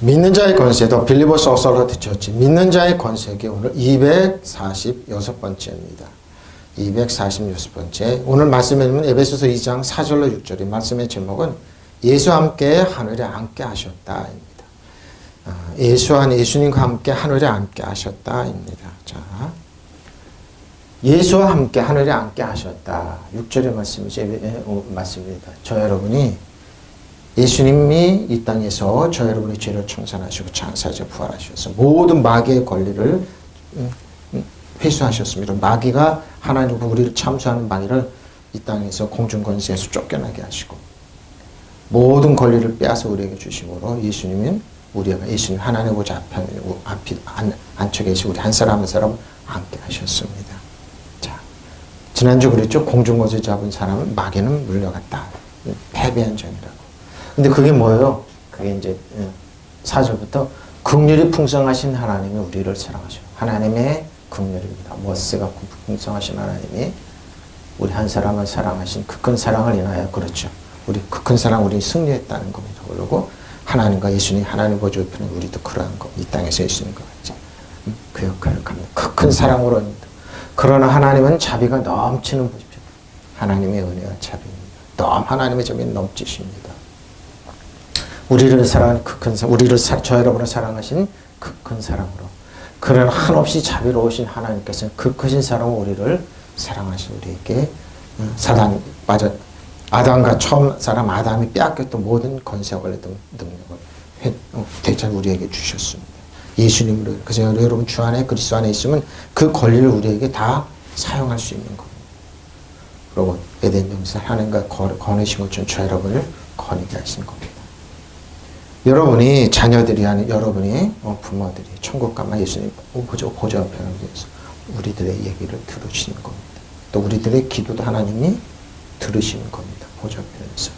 믿는 자의 권세도 빌리버스 어서러티 처치 믿는 자의 권세기 오늘 246번째입니다. 246번째 오늘 말씀에는 에베소서 2장 4절로 6절의 말씀의 제목은 예수와 함께 하늘에 앉게 하셨다입니다. 예수님과 함께 하늘에 앉게 하셨다입니다. 자, 예수와 함께 하늘에 앉게 하셨다. 6절의 말씀입니다. 저 여러분이 예수님이 이 땅에서 저 여러분의 죄를 청산하시고 장사하셔 부활하셔서 모든 마귀의 권리를 회수하셨습니다. 마귀가 하나님과 우리를 참수하는 마귀를 이 땅에서 공중권세에서 쫓겨나게 하시고 모든 권리를 빼앗아 우리에게 주심으로 예수님은 예수님 하나님 보좌 앞에 앉혀 계시고 우리 한 사람 한 사람 앉게 하셨습니다. 자, 지난주 그랬죠. 공중권세 잡은 사람은 마귀는 물려갔다. 패배한 점이라고. 근데 그게 뭐예요? 그게 이제 4절부터 긍휼이 풍성하신 하나님이 우리를 사랑하셔. 하나님의 긍휼입니다. 머스가 풍성하신 하나님이 우리 한 사람을 사랑하신 그 큰 사랑을 인하여 그렇죠. 우리 그 큰 사랑 우리 승리했다는 겁니다. 그러고 하나님과 예수님 하나님 보좌 옆에는 우리도 그러한 거. 이 땅에서 예수님과 같이 그 역할을 합니다. 그 큰 사랑으로입니다. 그러나 하나님은 자비가 넘치는 분이죠. 하나님의 은혜와 자비입니다. 하나님의 자비는 넘치십니다. 우리를 사랑하는 그 큰 사랑, 저 여러분을 사랑하신 그 큰 사랑으로. 그러나 한없이 자비로우신 하나님께서는 그 크신 사랑으로 우리를 사랑하신 우리에게 아담과 처음 사람 아담이 빼앗겼던 모든 권세와 권리던 능력을 대체 우리에게 주셨습니다. 예수님으로. 그래서 여러분 주 안에 그리스도 안에 있으면 그 권리를 우리에게 다 사용할 수 있는 겁니다. 그리고 에덴 동산 하나님과 거느신 것처럼 저 여러분을 거느게 하신 겁니다. 여러분이 자녀들이 아닌 여러분이 부모들이 천국 가면 예수님 보좌 앞에 위해서 우리들의 얘기를 들으시는 겁니다. 또 우리들의 기도도 하나님이 들으시는 겁니다. 보좌 앞에서.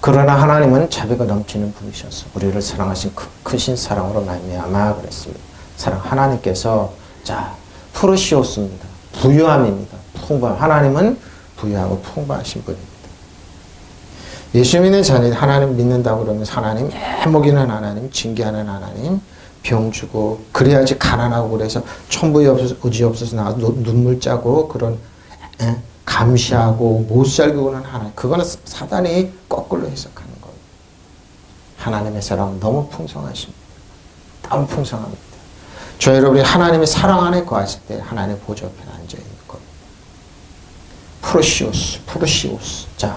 그러나 하나님은 자비가 넘치는 분이셔서 우리를 사랑하신 크신 사랑으로 말미암아 그랬습니다. 하나님께서 자 프로시오스입니다. 부유함입니다. 풍부함. 하나님은 부유하고 풍부하신 분입니다. 예수 믿는 자녀 하나님 믿는다고 그러면 하나님 해먹이는 하나님, 징계하는 하나님, 병 주고 그래야지 가난하고 그래서 천부의 의지 없어서 나와서 눈물 짜고 그런 감시하고 못 살고 그러는 하나님. 그거는 사단이 거꾸로 해석하는 거예요. 하나님의 사랑은 너무 풍성하십니다. 너무 풍성합니다. 저 여러분이 하나님의 사랑 안에 거하실 때 하나님의 보좌 앞에 앉아있는 겁니다. 프로시오스. 자,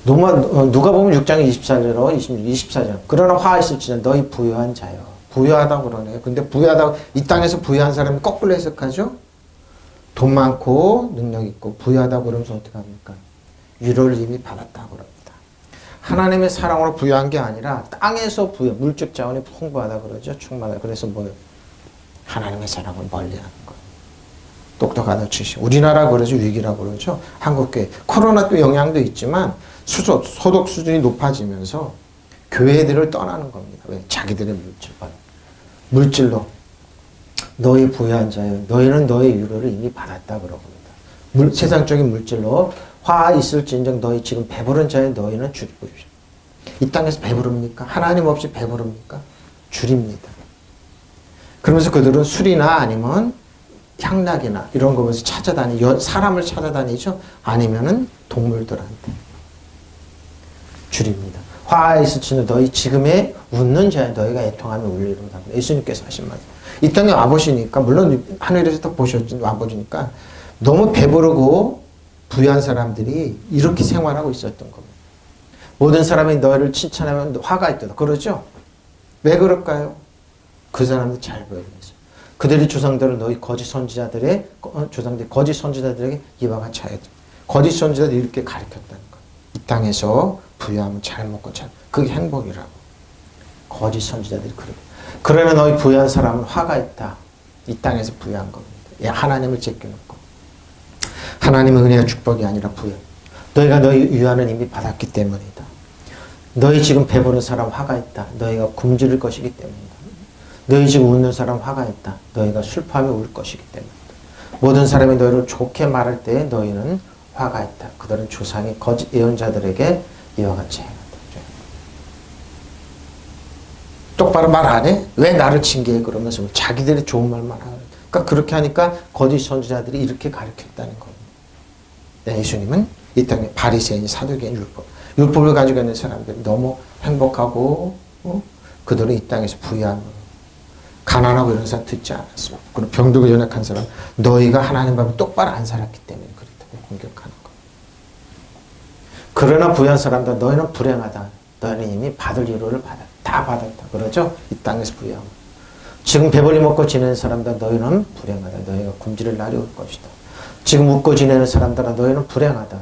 누가 보면 6장 24절로 24절. 그러나 화 있을지는 너희 부유한 자여. 부유하다고 그러네요. 근데 부유하다고, 이 땅에서 부유한 사람이 거꾸로 해석하죠? 돈 많고 능력 있고 부유하다고 그러면서 어떻게 합니까? 위로를 이미 받았다고 그럽니다. 하나님의 사랑으로 부유한 게 아니라 땅에서 물질 자원이 풍부하다 그러죠. 충만하다. 그래서 뭐예요? 하나님의 사랑을 멀리하는 거예요. 똑똑하다 치시. 우리나라 그러죠. 위기라고 그러죠. 한국교회. 코로나 또 영향도 있지만 소득 수준이 높아지면서 교회들을 떠나는 겁니다. 왜? 자기들의 물질로 너희 부유한 자여 너희는 너의 위로를 이미 받았다 그러겁니다. 세상적인 물질로 화 있을진정 너희 지금 배부른 자여 너희는 줄이고 이 땅에서 배부릅니까? 하나님 없이 배부릅니까? 줄입니다. 그러면서 그들은 술이나 아니면 향락이나 이런 거 보면서 사람을 찾아다니죠. 아니면은 동물들한테 줄입니다. 화에 있을지는 너희 지금의 웃는 자에 너희가 애통하며 울리로다. 예수님께서 하신 말. 이 땅에 와보시니까 물론 하늘에서 딱 와보시니까 너무 배부르고 부유한 사람들이 이렇게 생활하고 있었던 겁니다. 모든 사람이 너희를 칭찬하면 화가 있다. 그러죠? 왜 그럴까요? 그 사람들 잘 보이면서 그들의 조상들을 너희 거짓 선지자들에게 이와 같이 하였다. 거짓 선지자들이 이렇게 가르쳤다는 거예요. 이 땅에서 부유하면 잘 먹고 그게 행복이라고. 거짓 선지자들이 그러고. 그러면 너희 부유한 사람은 화가 있다. 이 땅에서 부유한 겁니다. 하나님을 제껴놓고. 하나님의 은혜와 축복이 아니라 부유. 너희가 너희 유한을 이미 받았기 때문이다. 너희 지금 배부른 사람 화가 있다. 너희가 굶주릴 것이기 때문이다. 너희 지금 웃는 사람 화가 있다. 너희가 슬퍼하며 울 것이기 때문이다. 모든 사람이 너희를 좋게 말할 때에 너희는 화가 있다. 그들은 조상의 거짓 예언자들에게 이와 같이 행한다. 똑바로 말 안 해? 왜 나를 징계해? 그러면서 자기들이 좋은 말만 하는. 그러니까 그렇게 하니까 거짓 선지자들이 이렇게 가르쳤다는 겁니다. 네, 예수님은 이 땅에 바리새인, 사두개인, 율법을 가지고 있는 사람들이 너무 행복하고 그들은 이 땅에서 부유한 가난하고 이런 사람 듣지 않았습니다. 그리고 병들고 연약한 사람 너희가 하나님 앞에 똑바로 안 살았기 때문에 그렇다고 공격하는 거예요. 그러나 부유한 사람들 너희는 불행하다. 너희는 이미 받을 위로를 다 받았다. 그러죠? 이 땅에서 부유하고. 지금 배불리 먹고 지내는 사람들 너희는 불행하다. 너희가 굶주릴 날이 올 것이다. 지금 웃고 지내는 사람들아 너희는 불행하다.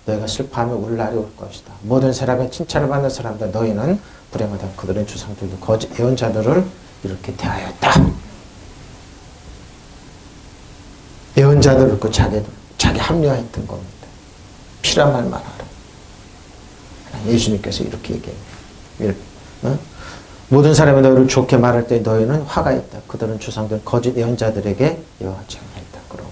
너희가 슬퍼하며 울 날이 올 것이다. 모든 사람의 칭찬을 받는 사람들 너희는 불행하다. 그들의 조상들도 거짓 예언자들을 이렇게 대하였다. 예언자들을 그 자기 합리화했던 겁니다. 피란 말 말하라. 예수님께서 이렇게 얘기해요. 모든 사람이 너희를 좋게 말할 때 너희는 화가 있다. 그들은 조상들 거짓 예언자들에게 이와 같이 행했다. 그러고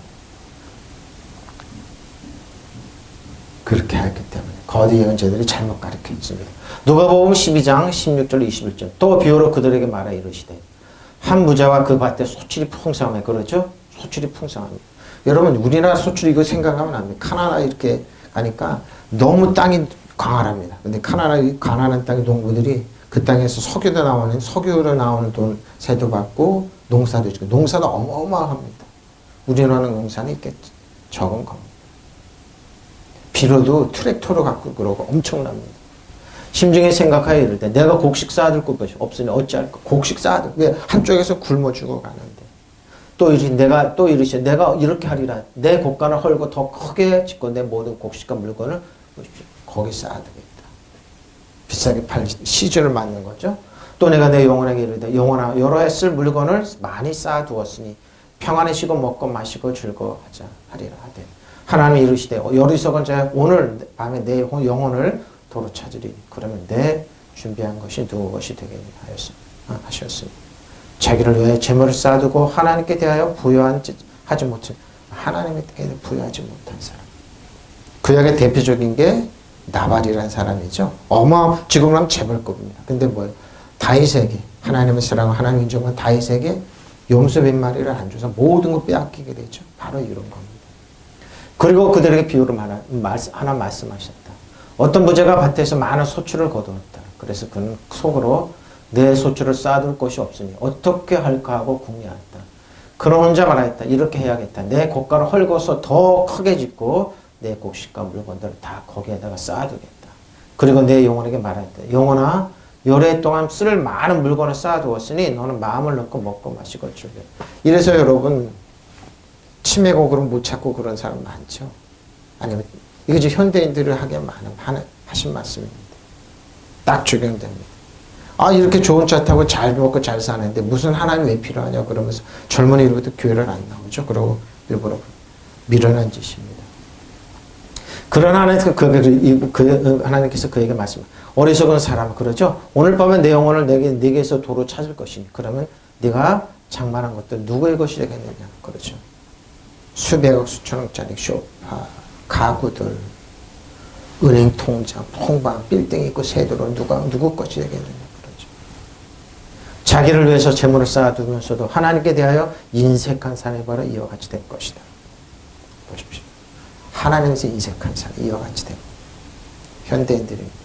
그렇게 했기 때문에 거짓 예언자들이 잘못 가르쳤습니다. 누가복음 12장 16절 21절 또 비유로 그들에게 말하 이르시되 한 부자와 그 밭에 소출이 풍성하며 그러죠? 소출이 풍성합니다. 여러분 우리나라 소출 이거 생각하면 안 돼요. 카나다 이렇게 가니까 너무 땅이 광활합니다. 근데 가난한 땅의 농부들이 그 땅에서 석유로 나오는 돈 세도 받고 농사도 짓고 농사도 어마어마합니다. 우리나라는 농사는 이렇게 적은 겁니다. 비료도 트랙터로 갖고 그러고 엄청납니다. 심중에 생각하여 이를 때 내가 곡식 쌓아둘 곳이 없으니 어찌할까? 곡식 쌓아둘 왜 한쪽에서 굶어 죽어가는데 또 이르시되 내가 이렇게 하리라 내 곡간을 헐고 더 크게 짓고 내 모든 곡식과 물건을 거기 쌓아두겠다. 비싸게 팔 시주를 맞는 거죠. 또 내가 내 영혼에게 이르되 영혼아 여러 해 쓸 물건을 많이 쌓아두었으니 평안히 쉬고 먹고 마시고 즐거워하자 하리라 하되 하나님이 이르시되 어리석은 자야 오늘 밤에 내 영혼을 도로 찾으리. 그러면 내 준비한 것이 누구 것이 되겠냐 하셨습니다. 자기를 위하여 재물을 쌓아두고 하나님께 대하여 부여하지 못한 하나님께 부여하지 못한 사람. 구약의 대표적인 게 나발이라는 사람이죠. 지금으로 하면 재벌급입니다. 근데 뭐예요? 다윗에게 하나님의 사랑과 하나님 인정한 다윗에게 염소 몇 마리를 안 줘서 모든 걸 빼앗기게 되죠. 바로 이런 겁니다. 그리고 그들에게 비유를 하나 말씀하셨다. 어떤 부자가 밭에서 많은 소출을 거두었다. 그래서 그는 속으로 내 소출을 쌓아둘 곳이 없으니 어떻게 할까 하고 궁리하였다. 그는 혼자 말하였다. 이렇게 해야겠다. 내 곡간을 헐고서 더 크게 짓고 내 곡식과 물건들을 다 거기에다가 쌓아두겠다. 그리고 내 영혼에게 말하였다. 영혼아 여러 동안 쓸 많은 물건을 쌓아두었으니 너는 마음을 넣고 먹고 마시고 즐겨. 이래서 여러분 치매곡으로 못 찾고 그런 사람 많죠. 아니면 이거 이제 현대인들을 하게 하신 말씀입니다. 딱 적용됩니다. 이렇게 좋은 차 타고 잘 먹고 잘 사는데 무슨 하나님 왜 필요하냐 그러면서 젊은이로부터 교회를 안 나오죠. 그러고 일부러 미련한 짓입니다. 그러나 하나님께서 그에게 어리석은 사람 그러죠. 오늘 밤에 내 영혼을 내게서 도로 찾을 것이니 그러면 네가 장만한 것들 누구의 것이 되겠느냐 그러죠. 수백억 수천억짜리 쇼파 가구들 은행 통장 통방 빌딩 있고 세도로 누구 것이 되겠느냐 그러죠. 자기를 위해서 재물을 쌓아두면서도 하나님께 대하여 인색한 사람이 바로 이와 같이 될 것이다. 보십시오. 하나님께서 인색한 사람이 이와 같이 됩니다. 현대인들입니다.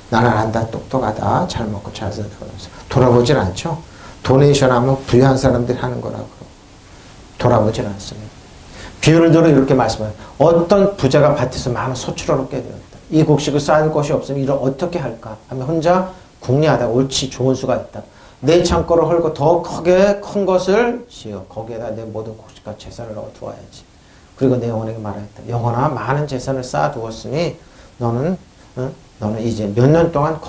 나는 안다 똑똑하다 잘 먹고 잘 산다 그러면서 돌아보질 않죠. 도네이션 하면 부유한 사람들이 하는 거라고 돌아보질 않습니다. 비유를 들어 이렇게 말씀해요. 어떤 부자가 밭에서 많은 소출을 얻게 되었다. 이 곡식을 쌓을 것이 없으면 이를 어떻게 할까 하면 혼자 궁리하다가 옳지 좋은 수가 있다. 내 창고를 헐고 더 크게 큰 것을 지어 거기에다 내 모든 곡식과 재산을 넣어 두어야지. 그리고 내 영혼에게 말하였다. 영혼아 많은 재산을 쌓아두었으니 너는 이제 몇 년 동안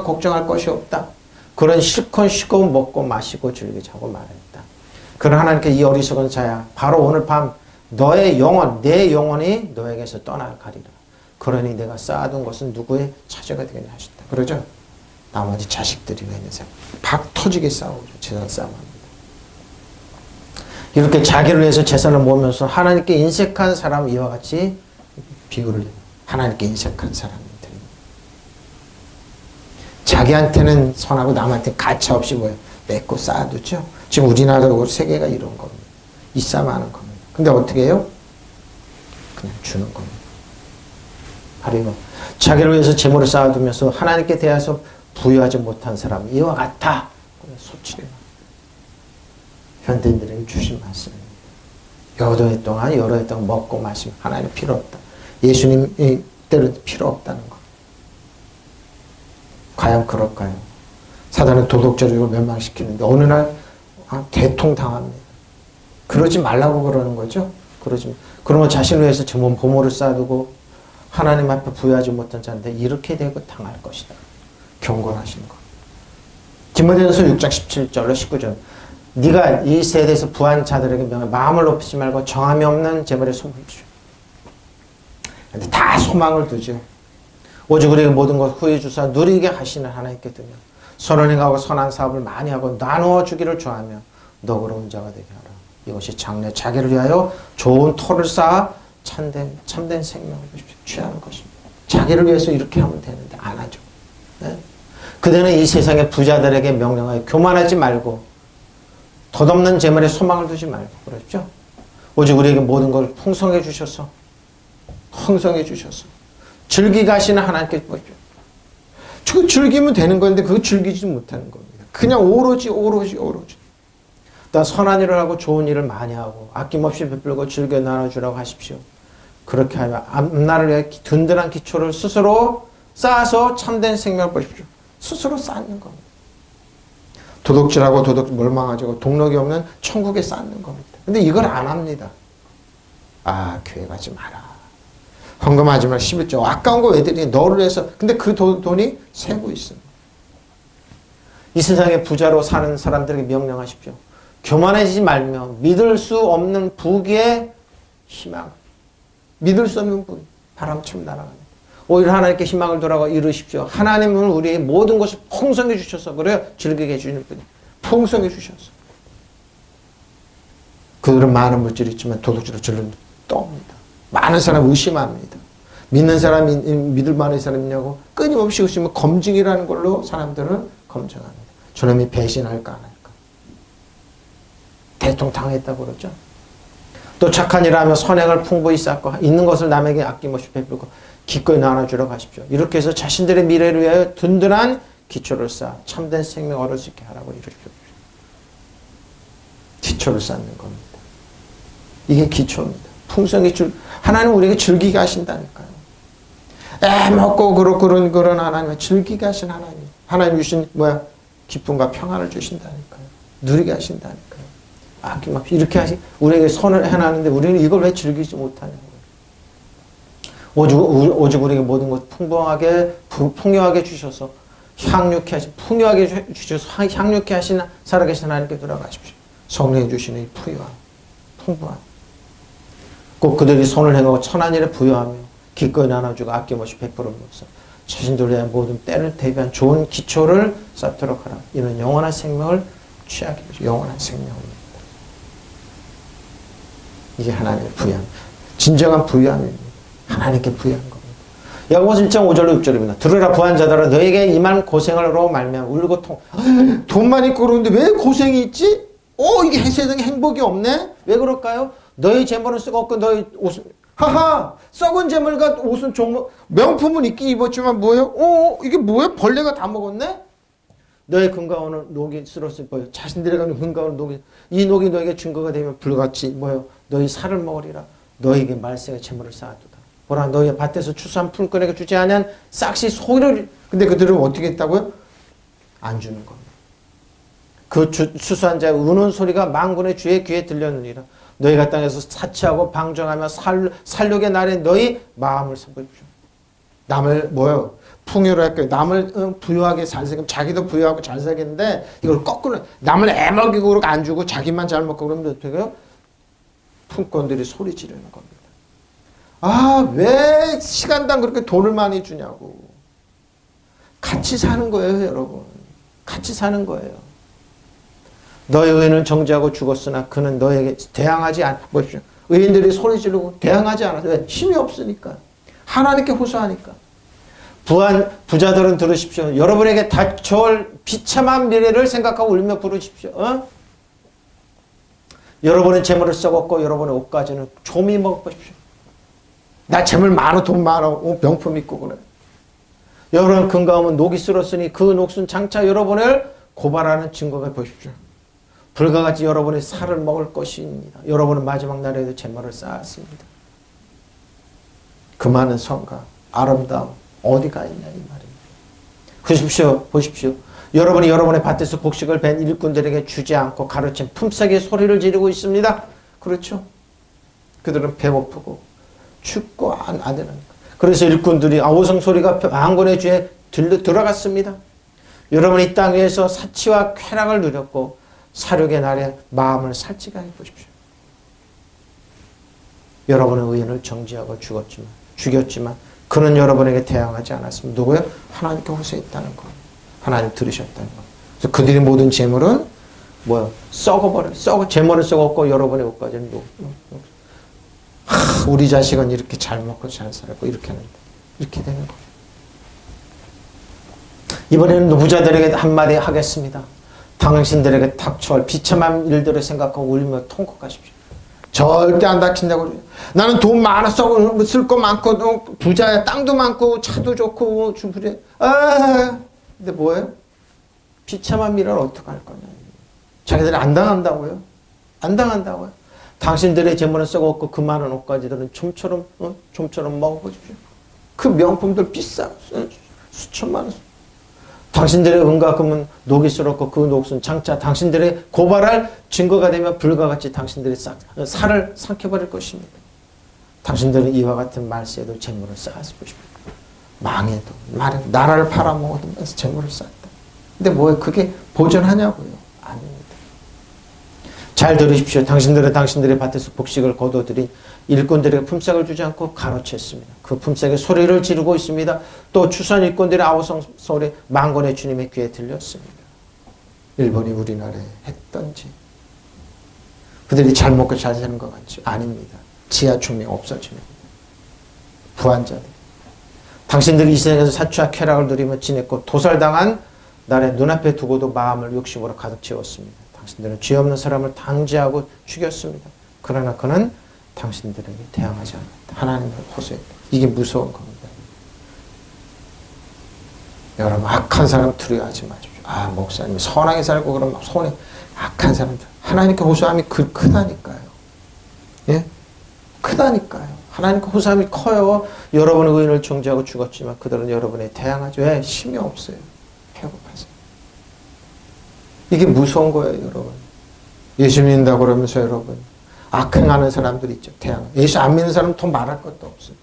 걱정할 것이 없다. 그런 실컷 쉬고 먹고 마시고 즐기자고 말했다. 그러나 하나님께 이 어리석은 자야 바로 오늘 밤 너의 영혼 내 영혼이 너에게서 떠나가리라. 그러니 내가 쌓아둔 것은 누구의 차지가 되겠냐 하셨다. 그러죠? 나머지 자식들이 있는 사람 박 터지게 싸우죠. 재산 싸움합니다. 이렇게 자기를 위해서 재산을 모으면서 하나님께 인색한 사람 이와 같이 비유를 하나님께 인색한 사람들이 자기한테는 선하고 남한테 가차 없이 뭐예요? 맺고 쌓아두죠. 지금 우리나라도 세계가 이런 겁니다. 이싸움하는 겁니다. 근데 어떻게 해요? 그냥 주는 겁니다. 바로 이거. 자기를 위해서 재물을 쌓아두면서 하나님께 대해서 부여하지 못한 사람 이와 같아. 소치를 현대인들에게 주신 말씀입니다. 여러 해 동안 먹고 마시면 하나님 필요 없다. 예수님 때는 필요 없다는 것. 과연 그럴까요? 사단은 도덕적으로 이걸 멸망시키는데 어느 날 대통당합니다. 그러지 말라고 그러는 거죠. 그러면 자신을 위해서 전문 보물을 쌓아두고 하나님 앞에 부여하지 못한 자인데 이렇게 되고 당할 것이다. 경고하시는 것. 디모데전서 6장 17절로 19절. 네가 이 세대에서 부한 자들에게 명해 마음을 높이지 말고 정함이 없는 재물에 소망을 주오. 근데 다 소망을 두죠. 오직 우리에게 모든 것 후에 주사 누리게 하시는 하나님께 두며 선을 행하고 선한 사업을 많이 하고 나누어 주기를 좋아하며 너그러운 자가 되게 하라. 이것이 장래 자기를 위하여 좋은 토를 쌓아 참된 생명을 취하는 것입니다. 자기를 위해서 이렇게 하면 되는데 안 하죠. 네? 그대는 이 세상의 부자들에게 명령하여 교만하지 말고 덧없는 재물에 소망을 두지 말고 그렇죠? 오직 우리에게 모든 걸 풍성해 주셔서 즐기게 하시는 하나님께 보십시오. 그 즐기면 되는 건데 그거 즐기지 못하는 겁니다. 그냥 오로지. 나 선한 일을 하고 좋은 일을 많이 하고 아낌없이 베풀고 즐겨 나눠주라고 하십시오. 그렇게 하면 앞날을 위해 든든한 기초를 스스로 쌓아서 참된 생명을 보십시오. 스스로 쌓는 겁니다. 도둑질하고 몰망하고 동력이 없는 천국에 쌓는 겁니다. 근데 이걸 안 합니다. 교회 가지 마라. 헌금하지 마라. 11조. 아까운 거 왜 드리니? 너를 위해서. 근데 그 돈이 새고 있습니다. 이 세상에 부자로 사는 사람들에게 명령하십시오. 교만해지지 말며 믿을 수 없는 부귀의 희망. 믿을 수 없는 부귀. 바람처럼 날아갑니다. 오히려 하나님께 희망을 돌아가 이루십시오. 하나님은 우리의 모든 것을 풍성해 주셔서 그래요. 즐기게 해주는 분이. 풍성해 주셔서. 그들은 많은 물질이 있지만 도둑질로 질르는 떠옵니다. 많은 사람 의심합니다. 믿는 사람이 믿을 만한 사람이냐고 끊임없이 의심하면 검증이라는 걸로 사람들은 검증합니다. 저놈이 배신할까 안 할까. 대통당했다고 그러죠. 또 착한 일을 하며 선행을 풍부히 쌓고 있는 것을 남에게 아낌없이 베풀고 기꺼이 나눠주라고 하십시오. 이렇게 해서 자신들의 미래를 위하여 든든한 기초를 쌓아 참된 생명 얻을 수 있게 하라고 이르십시오. 기초를 쌓는 겁니다. 이게 기초입니다. 풍성히 하나님은 우리에게 즐기게 하신다니까요. 먹고 그런 하나님은 즐기게 하신 하나님. 하나님 주신 기쁨과 평안을 주신다니까요. 누리게 하신다니까요. 아낌없이 이렇게 우리에게 선을 해놨는데 우리는 이걸 왜 즐기지 못하냐고요. 오직 우리에게 모든 것 풍요하게 주셔서 풍요하게 주셔서 향유케 하시는 살아계신 하나님께 돌아가십시오. 성령이 주시는 이 풍부함. 꼭 그들이 손을 행하고 천한 일에 부여하며 기꺼이 나눠주고 아낌없이 베풀어서 자신들을 위한 모든 때를 대비한 좋은 기초를 쌓도록 하라. 이는 영원한 생명을 취하게 되죠. 영원한 생명입니다. 이게 하나님의 부여함. 진정한 부여함입니다. 하나님께 부여한 겁니다. 야고보서 1장 5절로 6절입니다. 들으라 부한 자들아 너에게 임한 고생으로 말미암아 울고 돈만 있고 그러는데 왜 고생이 있지? 이게 세상에 행복이 없네? 왜 그럴까요? 너희 재물은 썩었고 너희 옷은 썩은 재물과 옷은 명품은 입긴 입었지만 뭐예요? 이게 뭐예요? 벌레가 다 먹었네? 너의 금가오는 녹이 쓸었을 거예요. 자신들의 금가오는 녹이 이 녹이 너에게 증거가 되면 불같이 뭐예요? 너희 살을 먹으리라. 너에게 말세의 재물을 쌓아두다. 보라 너희 밭에서 추수한 풀꾼에게 주지 아니한 싹시 소리를 근데 그들은 어떻게 했다고요? 안 주는 겁니다. 그 추수한 자의 우는 소리가 만군의 주의 귀에 들렸느니라. 너희가 땅에서 사치하고 방종하며 살육의 날에 너희 마음을 섭입시오. 남을 풍요로 할거예요. 남을 부유하게 잘 살게 자기도 부유하고 잘 살겠는데 이걸 거꾸로 남을 애먹이고 그러고 안 주고 자기만 잘 먹고 그러면 어떻게 해요? 품꾼들이 소리 지르는 겁니다. 왜 시간당 그렇게 돈을 많이 주냐고. 같이 사는 거예요, 여러분. 같이 사는 거예요. 너의 의인은 정죄하고 죽었으나 그는 너에게 대항하지 보십시오. 의인들이 소리 지르고 대항하지 않아서 왜? 힘이 없으니까. 하나님께 호소하니까. 부자들은 들으십시오. 여러분에게 닥쳐올 비참한 미래를 생각하고 울며 부르십시오. 어? 여러분은 재물을 썩었고 여러분의 옷까지는 조미 먹어보십시오. 나 재물 많아, 돈 많아, 명품 입고 그래. 여러분 건강하면 녹이 쓸었으니 그 녹슨 장차 여러분을 고발하는 증거가 보십시오. 불과 같이 여러분의 살을 먹을 것입니다. 여러분은 마지막 날에도 재물을 쌓았습니다. 그 많은 성과, 아름다움 어디가 있냐 이 말입니다. 보십시오. 여러분이 여러분의 밭에서 곡식을 벤 일꾼들에게 주지 않고 가르친 품삯의 소리를 지르고 있습니다. 그렇죠? 그들은 배고프고 춥고 안 되는 거예요. 그래서 일꾼들이 아우성 소리가 왕군의 주에 들어갔습니다. 여러분이 이 땅 위에서 사치와 쾌락을 누렸고 사륙의 날에 마음을 살찌게 해보십시오. 여러분의 의인을 정죄하고 죽였지만 그는 여러분에게 대항하지 않았습니다. 누구요? 하나님께 호소했다는 거. 하나님 들으셨다는 거. 그래서 그들의 모든 재물은 뭐야? 썩어버려. 재물을 썩었고 여러분의 옷까지는 우리 자식은 이렇게 잘 먹고 잘 살고 이렇게 하는데 이렇게 되는 거예요. 이번에는 부자들에게 한마디 하겠습니다. 당신들에게 닥쳐올 비참한 일들을 생각하고 울며 통곡하십시오. 절대 안 닥친다고 그래요. 나는 돈 많았어. 쓸 거 많고 부자야. 땅도 많고 차도 좋고 그래. 근데 뭐예요? 비참한 미래를 어떻게 할 거냐. 자기들이 안 당한다고요? 안 당한다고요? 당신들의 재물은 썩었고 그 많은 옷가지들은 좀처럼 먹어보십시오. 그 명품들 비싸. 수천만 원. 당신들의 은과 금은 녹이 쓸었고 그 녹슨 장차 당신들의 고발할 증거가 되면 불과 같이 당신들의 살을 삼켜버릴 것입니다. 당신들은 이와 같은 말세에도 재물을 쌓아서 보십시오. 망해도 나라를 팔아먹어도 재물을 쌓았다. 근데 뭐예요? 그게 보존하냐고요? 아닙니다. 잘 들으십시오. 당신들은 당신들의 밭에서 곡식을 거둬들인 일꾼들에게 품삯을 주지 않고 가로챘습니다. 그 품삯의 소리를 지르고 있습니다. 또 추선 일꾼들의 아우성 소리 만군의 주님의 귀에 들렸습니다. 일본이 우리나라에 했던지 그들이 잘 먹고 잘 사는 것 같죠? 아닙니다. 지하 총리 없어집니다. 부한자들. 당신들이 이 세상에서 사치와 쾌락을 누리며 지냈고 도살당한 날에 눈앞에 두고도 마음을 욕심으로 가득 채웠습니다. 당신들은 죄 없는 사람을 단죄하고 죽였습니다. 그러나 그는 당신들에게 대항하지 않았다. 하나님을 호소했다. 이게 무서운 겁니다. 여러분 악한 사람 두려워하지 마십시오. 목사님 선하게 살고 그러면 손에 악한 사람들 하나님께 호소함이 크다니까요. 예? 크다니까요. 하나님께 호소함이 커요. 여러분의 의인을 정죄하고 죽었지만 그들은 여러분에 대항하지. 왜? 힘이 없어요. 배고파서. 이게 무서운 거예요, 여러분. 예수 믿는다고 그러면서 여러분 악행하는 사람들이 있죠. 대항. 예수 안 믿는 사람은 더 말할 것도 없어요.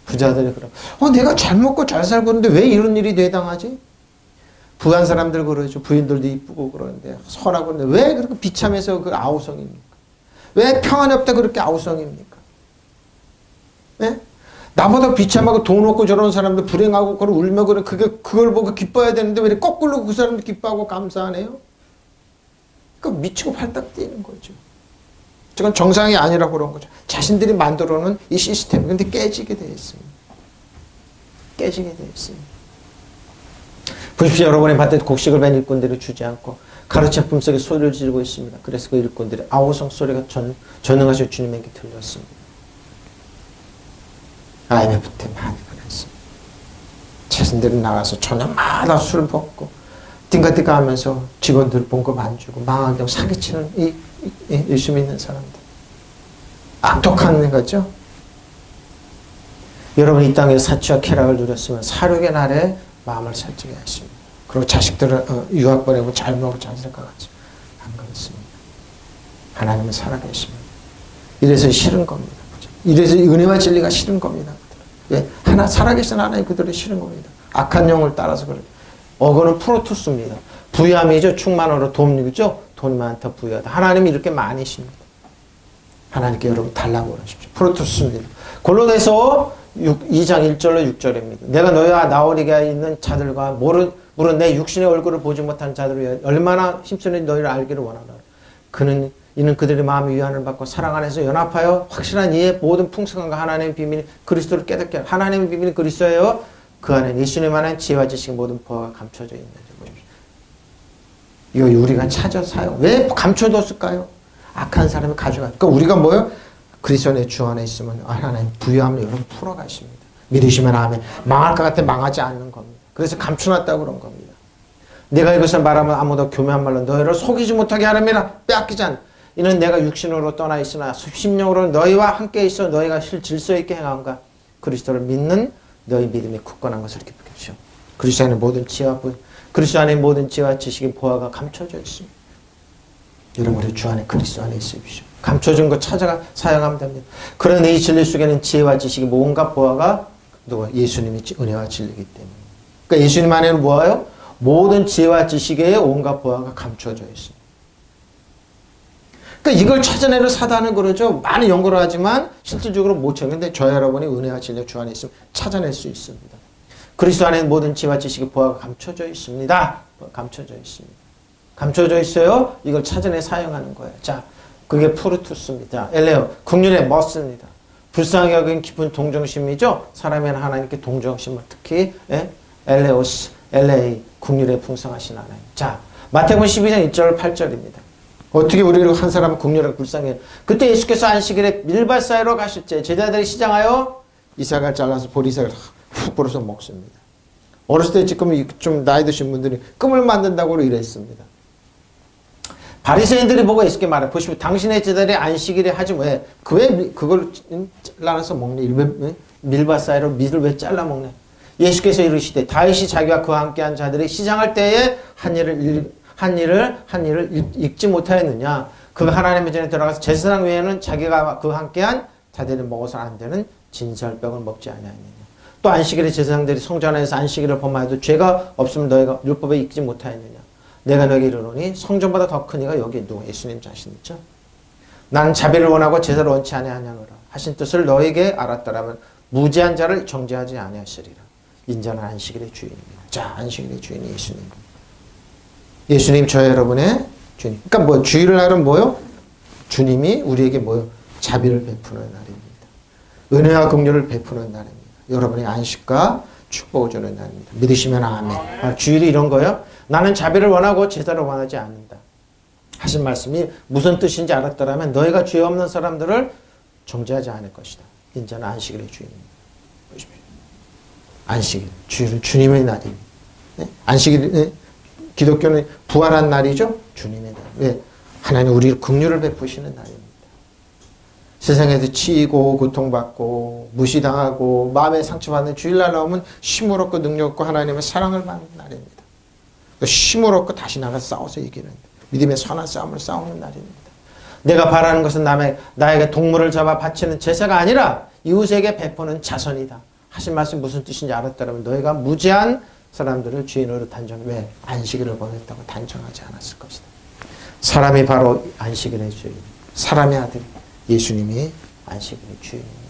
부자들이 그럼 내가 잘 먹고 잘 살고 있는데 왜 이런 일이 대당하지? 부한 사람들 그러죠. 부인들도 이쁘고 그러는데 선하고 그러는데 왜 그렇게 비참해서 그 아우성입니까? 왜 평안이 없다 그렇게 아우성입니까? 네? 나보다 비참하고 돈 없고 저런 사람들 불행하고 그걸 울며 그래 그걸 보고 기뻐해야 되는데 왜 거꾸로 그 사람들 기뻐하고 감사하네요? 그러니까 미치고 팔딱 뛰는 거죠. 저건 정상이 아니라고 그런 거죠. 자신들이 만들어 놓은 이 시스템. 근데 깨지게 되어 있습니다. 깨지게 되어 있습니다. 보십시오. 여러분의 밭에 곡식을 벤 일꾼들이 주지 않고 가르친 품삯에 소리를 지르고 있습니다. 그래서 그 일꾼들의 아우성 소리가 전능하신 주님에게 들렸습니다. IMF 때 많이 그랬습니다. 자신들이 나가서 저녁마다 술 먹고 띵가띵가 하면서 직원들 봉급 안 주고 망하게 사기치는 예수 믿는 사람들. 악독한 거죠. 여러분 이 땅에 사치와 쾌락을 누렸으면 사륙의 날에 마음을 살찌게 하십니다. 그리고 자식들을 유학 보내고 잘 먹고 잘 살 것 같죠. 안 그렇습니다. 하나님은 살아계십니다. 이래서 싫은 겁니다. 이래서 은혜와 진리가 싫은 겁니다. 왜? 살아계신 하나님 그들이 싫은 겁니다. 악한 영을 따라서 그래요. 어거는 프로토스입니다. 부유함이죠. 충만으로 돕니죠. 돈 많다 부유하다. 하나님이 이렇게 많으십니다. 하나님께 여러분 달라고 그러십시오. 프로토스입니다. 골로새서 2장 1절로 6절입니다. 내가 너희와 나오리게 있는 자들과 물은 내 육신의 얼굴을 보지 못한 자들을 위하여 얼마나 힘쓰는지 너희를 알기를 원하노라. 이는 그들의 마음의 위안을 받고 사랑 안에서 연합하여 확실한 이의 모든 풍성함과 하나님의 비밀이 그리스도를 깨닫게 하라. 하나님의 비밀이 그리스도예요. 그 안에 예수님 안에 지혜와 지식 모든 보화가 감춰져 있는지 보십시오. 이거 우리가 찾아 사용. 왜 감춰뒀을까요? 악한 사람이 가져가. 그러니까 우리가 뭐요? 그리스도 안에 주 안에 있으면 하나님 부유함을 여러분 풀어가십니다. 믿으시면 아멘. 망할 것 같아 망하지 않는 겁니다. 그래서 감춰놨다고 그런 겁니다. 내가 이것을 말하면 아무도 교묘한 말로 너희를 속이지 못하게 하렵니다. 빼앗기지 않. 이는 내가 육신으로 떠나 있으나 심령으로 너희와 함께 있어 너희가 질서 있게 행함과 그리스도를 믿는 너희 믿음이 굳건한 것을 이렇게 보십시오. 그리스도 안에 모든 지혜와 그리스도 안에 모든 지혜와 지식의 보화가 감춰져 있습니다. 여러분 우리 주 안에 그리스도 안에 있으십시오. 감춰진 것 찾아가 사용하면 됩니다. 그런 이 진리 속에는 지혜와 지식이 온갖 보화가 누가 예수님이 은혜와 진리이기 때문에. 그러니까 예수님 안에는 뭐예요? 모든 지혜와 지식의 온갖 보화가 감춰져 있습니다. 그러니까 이걸 찾아내는 사단은 그러죠. 많은 연구를 하지만 실질적으로 못 찾는데 저 여러분이 은혜와 진리 주 안에 있으면 찾아낼 수 있습니다. 그리스도 안에 모든 지혜와 지식의 보화가 감춰져 있습니다. 감춰져 있습니다. 감춰져 있어요. 이걸 찾아내 사용하는 거예요. 자, 그게 프루투스입니다. 엘레오, 긍휼의 머스입니다. 불쌍히 여긴 깊은 동정심이죠. 사람에는 하나님께 동정심을 특히 엘레오스, 엘레이, 긍휼에 풍성하신 하나님. 자, 마태복음 12장 1절 8절입니다. 어떻게 우리를 한 사람은 긍휼하고 불쌍해요. 그때 예수께서 안식일에 밀밭 사이로 가실 때 제자들이 시장하여 이삭을 잘라서 보리삭을 훅 불어서 먹습니다. 어렸을 때 지금 좀 나이 드신 분들이 끔을 만든다고 이랬습니다. 바리새인들이 보고 예수께 말해 보시면 당신의 제자들이 안식일에 하지 왜 그걸 잘라서 먹니? 밀밭 사이로 밀을 왜 잘라 먹네? 예수께서 이르시되 다윗이 자기와 그와 함께한 자들이 시장할 때에 한 일을 읽지 못하였느냐? 그가 하나님의 전에 들어가서 제사장 외에는 자기가 그와 함께한 자들이 먹어서는 안 되는 진설병을 먹지 아니하였느냐? 또 안식일에 제사장들이 성전 안에서 안식일을 범하여도 죄가 없으면 너희가 율법에 읽지 못하였느냐? 내가 너에게 이르노니 성전보다 더 큰 이가 여기 누구? 예수님 자신이죠. 나는 자비를 원하고 제사를 원치 아니하냐노라 하신 뜻을 너에게 알았더라면 무죄한 자를 정죄하지 아니하시리라. 인자는 안식일의 주인입니다. 자, 안식일의 주인이 예수님. 예수님 저 여러분의 주님. 그러니까 뭐 주일을 하는 뭐요? 주님이 우리에게 뭐요? 자비를 베푸는 날입니다. 은혜와 긍휼을 베푸는 날입니다. 여러분의 안식과 축복을 주는 날입니다. 믿으시면 아멘. 주일이 이런 거요? 나는 자비를 원하고 제사를 원하지 않는다. 하신 말씀이 무슨 뜻인지 알았더라면 너희가 죄 없는 사람들을 정죄하지 않을 것이다. 인자는 안식일의 주인입니다. 보십시오. 안식일, 주일은 주님의 날입니다. 네? 안식일, 기독교는 부활한 날이죠. 주님의 날. 왜? 하나님 우리를 긍휼을 베푸시는 날입니다. 세상에서 치이고 고통받고 무시당하고 마음에 상처받는 주일날 나오면 힘을 얻고 능력 얻고 하나님의 사랑을 받는 날입니다. 힘을 얻고 다시 나가서 싸워서 이기는 믿음의 선한 싸움을 싸우는 날입니다. 내가 바라는 것은 나에게 동물을 잡아 바치는 제사가 아니라 이웃에게 베푸는 자선이다. 하신 말씀이 무슨 뜻인지 알았더라면 너희가 무죄한 사람들을 주인으로 단정, 왜? 안식일을 보냈다고 단정하지 않았을 것이다. 사람이 바로 안식일의 주인, 사람의 아들 예수님이 안식일의 주인입니다.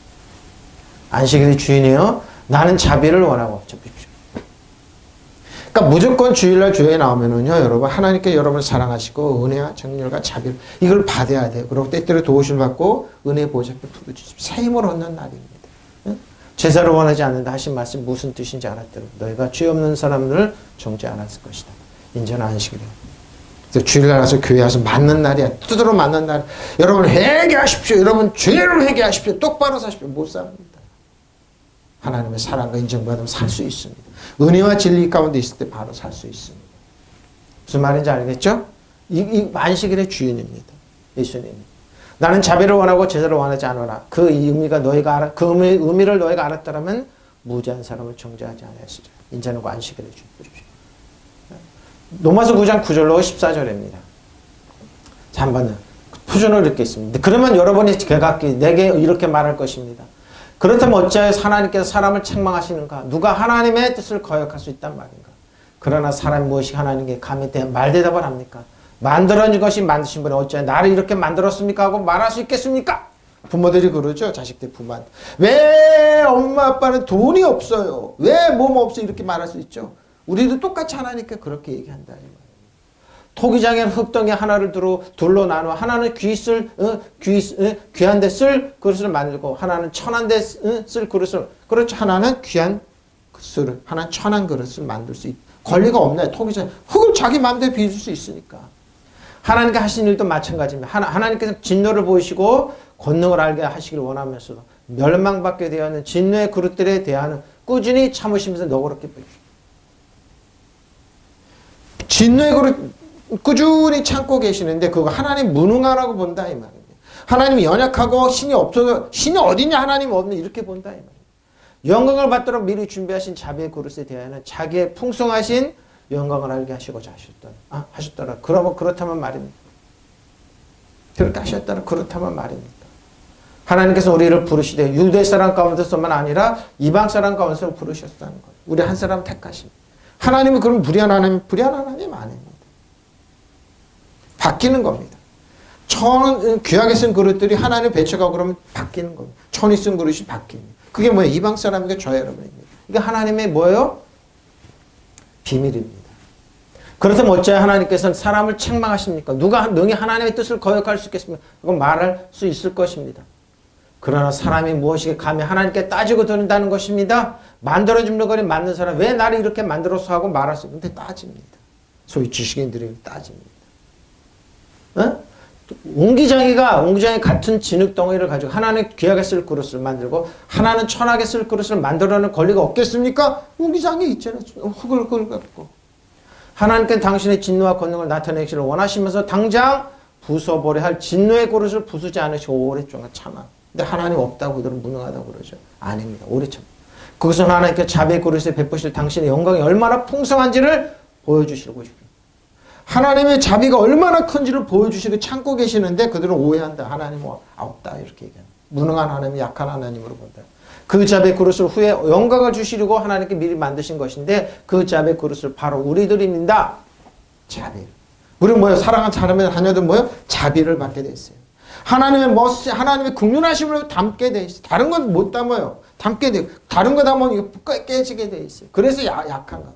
안식일의 주인이요. 나는 자비를 원하고 보십시오. 그러니까 무조건 주일날 교회에 나오면은요, 여러분 하나님께 여러분을 사랑하시고 은혜와 정렬과 자비를 이걸 받아야 돼요. 그리고 때때로 도우심을 받고 은혜 보좌께 부르짖으십시오. 새 힘을 얻는 날입니다. 제사를 원하지 않는다 하신 말씀 무슨 뜻인지 알았더라. 너희가 죄 없는 사람들을 정죄 안 했을 것이다. 인자는 안식일이에요. 그래서 주일날 와서 교회 와서 맞는 날이야. 두드러 맞는 날. 여러분 회개하십시오. 여러분 죄를 회개하십시오. 똑바로 사십시오. 못 삽니다. 하나님의 사랑과 인정받으면 살 수 있습니다. 은혜와 진리 가운데 있을 때 바로 살 수 있습니다. 무슨 말인지 알겠죠? 이 안식일의 주인입니다. 예수님. 나는 자비를 원하고 제사를 원하지 않으라. 그 의미가 너희가 그 의미를 너희가 알았더라면 무죄한 사람을 정죄하지 않았으리라. 인자는 그 안식일의 주인. 보십시오. 로마서 9장 9절로 14절입니다. 자, 한번 표준을 읽겠습니다. 그러면 여러분이 내게 이렇게 말할 것입니다. 그렇다면 어찌하여 하나님께서 사람을 책망하시는가? 누가 하나님의 뜻을 거역할 수 있단 말인가? 그러나 사람이 무엇이 하나님께 감히 말대답을 합니까? 만들어진 것이 만드신 분이 어찌하여 나를 이렇게 만들었습니까? 하고 말할 수 있겠습니까? 부모들이 그러죠. 자식들 부모한테. 왜 엄마 아빠는 돈이 없어요? 왜 몸 없어? 이렇게 말할 수 있죠. 우리도 똑같이 하나님께 그렇게 얘기한다. 토기장에 흙덩이 하나를 둘로 나누어 하나는 귀한 데 쓸 그릇을 만들고 하나는 천한 데 쓸 그릇을, 그렇죠. 하나는 귀한 그릇을, 하나님 천한 그릇을 만들 수 권리가 없나요? 토기장 흙을 자기 마음대로 빚을 수 있으니까. 하나님께 하신 일도 마찬가지입니다. 하나님께서 진노를 보이시고 권능을 알게 하시길 원하면서도 멸망받게 되어 있는 진노의 그릇들에 대한 꾸준히 참으시면서 너그럽게 보십시오. 진노의 그릇 꾸준히 참고 계시는데 그거 하나님 무능하라고 본다 이 말입니다. 하나님이 연약하고 신이 없어서 신이 어디냐 하나님 없는 이렇게 본다 이 말입니다. 영광을 받도록 미리 준비하신 자비의 그릇에 대하여는 자기의 풍성하신 영광을 알게 하시고자 하셨더라. 그러면 그렇다면 말입니다. 그렇게 하셨더라. 그렇다면 말입니다. 하나님께서 우리를 부르시되 유대 사람 가운데서만 아니라 이방 사람 가운데서 부르셨다는 거예요. 우리 한 사람 택하십니다. 하나님은 그럼 불의한 하나님 아닙니다. 바뀌는 겁니다. 천은 귀하게 쓴 그릇들이 하나님 배척하고 그러면 바뀌는 겁니다. 천이 쓴 그릇이 바뀝니다. 그게 뭐예요? 이방 사람이고 저 여러분입니다. 이게 하나님의 뭐예요? 비밀입니다. 그렇다면 어찌 하나님께서는 사람을 책망하십니까? 누가 능히 하나님의 뜻을 거역할 수 있겠습니까? 그건 말할 수 있을 것입니다. 그러나 사람이 무엇이게 감히 하나님께 따지고 드는다는 것입니다. 만들어주는 거리 만든 사람 왜 나를 이렇게 만들어서 하고 말할 수 있는데 따집니다. 소위 지식인들이 따집니다. 어? 옹기장이 같은 진흙덩이를 가지고 하나는 귀하게 쓸 그릇을 만들고 하나는 천하게 쓸 그릇을 만들어내는 권리가 없겠습니까? 옹기장이 있잖아요. 흙을 갖고. 하나님께는 당신의 진노와 권능을 나타내기를 원하시면서 당장 부숴버려야 할 진노의 그릇을 부수지 않으시고 오랫동안 참아. 근데 하나님 없다고 그들은 무능하다고 그러죠. 아닙니다. 오래 참. 그것은 하나님께 자비의 그릇에 베푸실 당신의 영광이 얼마나 풍성한지를 보여주시고 싶어요. 하나님의 자비가 얼마나 큰지를 보여주시고 참고 계시는데 그들은 오해한다. 하나님은 없다. 이렇게 얘기합니다. 무능한 하나님이 약한 하나님으로 본다. 그 자비의 그릇을 후에 영광을 주시려고 하나님께 미리 만드신 것인데 그 자비의 그릇을 바로 우리들입니다. 자비. 우리는 뭐예요? 사랑하는 자녀들 뭐예요? 자비를 받게 돼 있어요. 하나님의 국률하심을 담게 돼 있어요. 다른 건 못 담아요. 담게 돼. 다른 거 담으면 깨지게 돼 있어요. 그래서 약한 겁니다.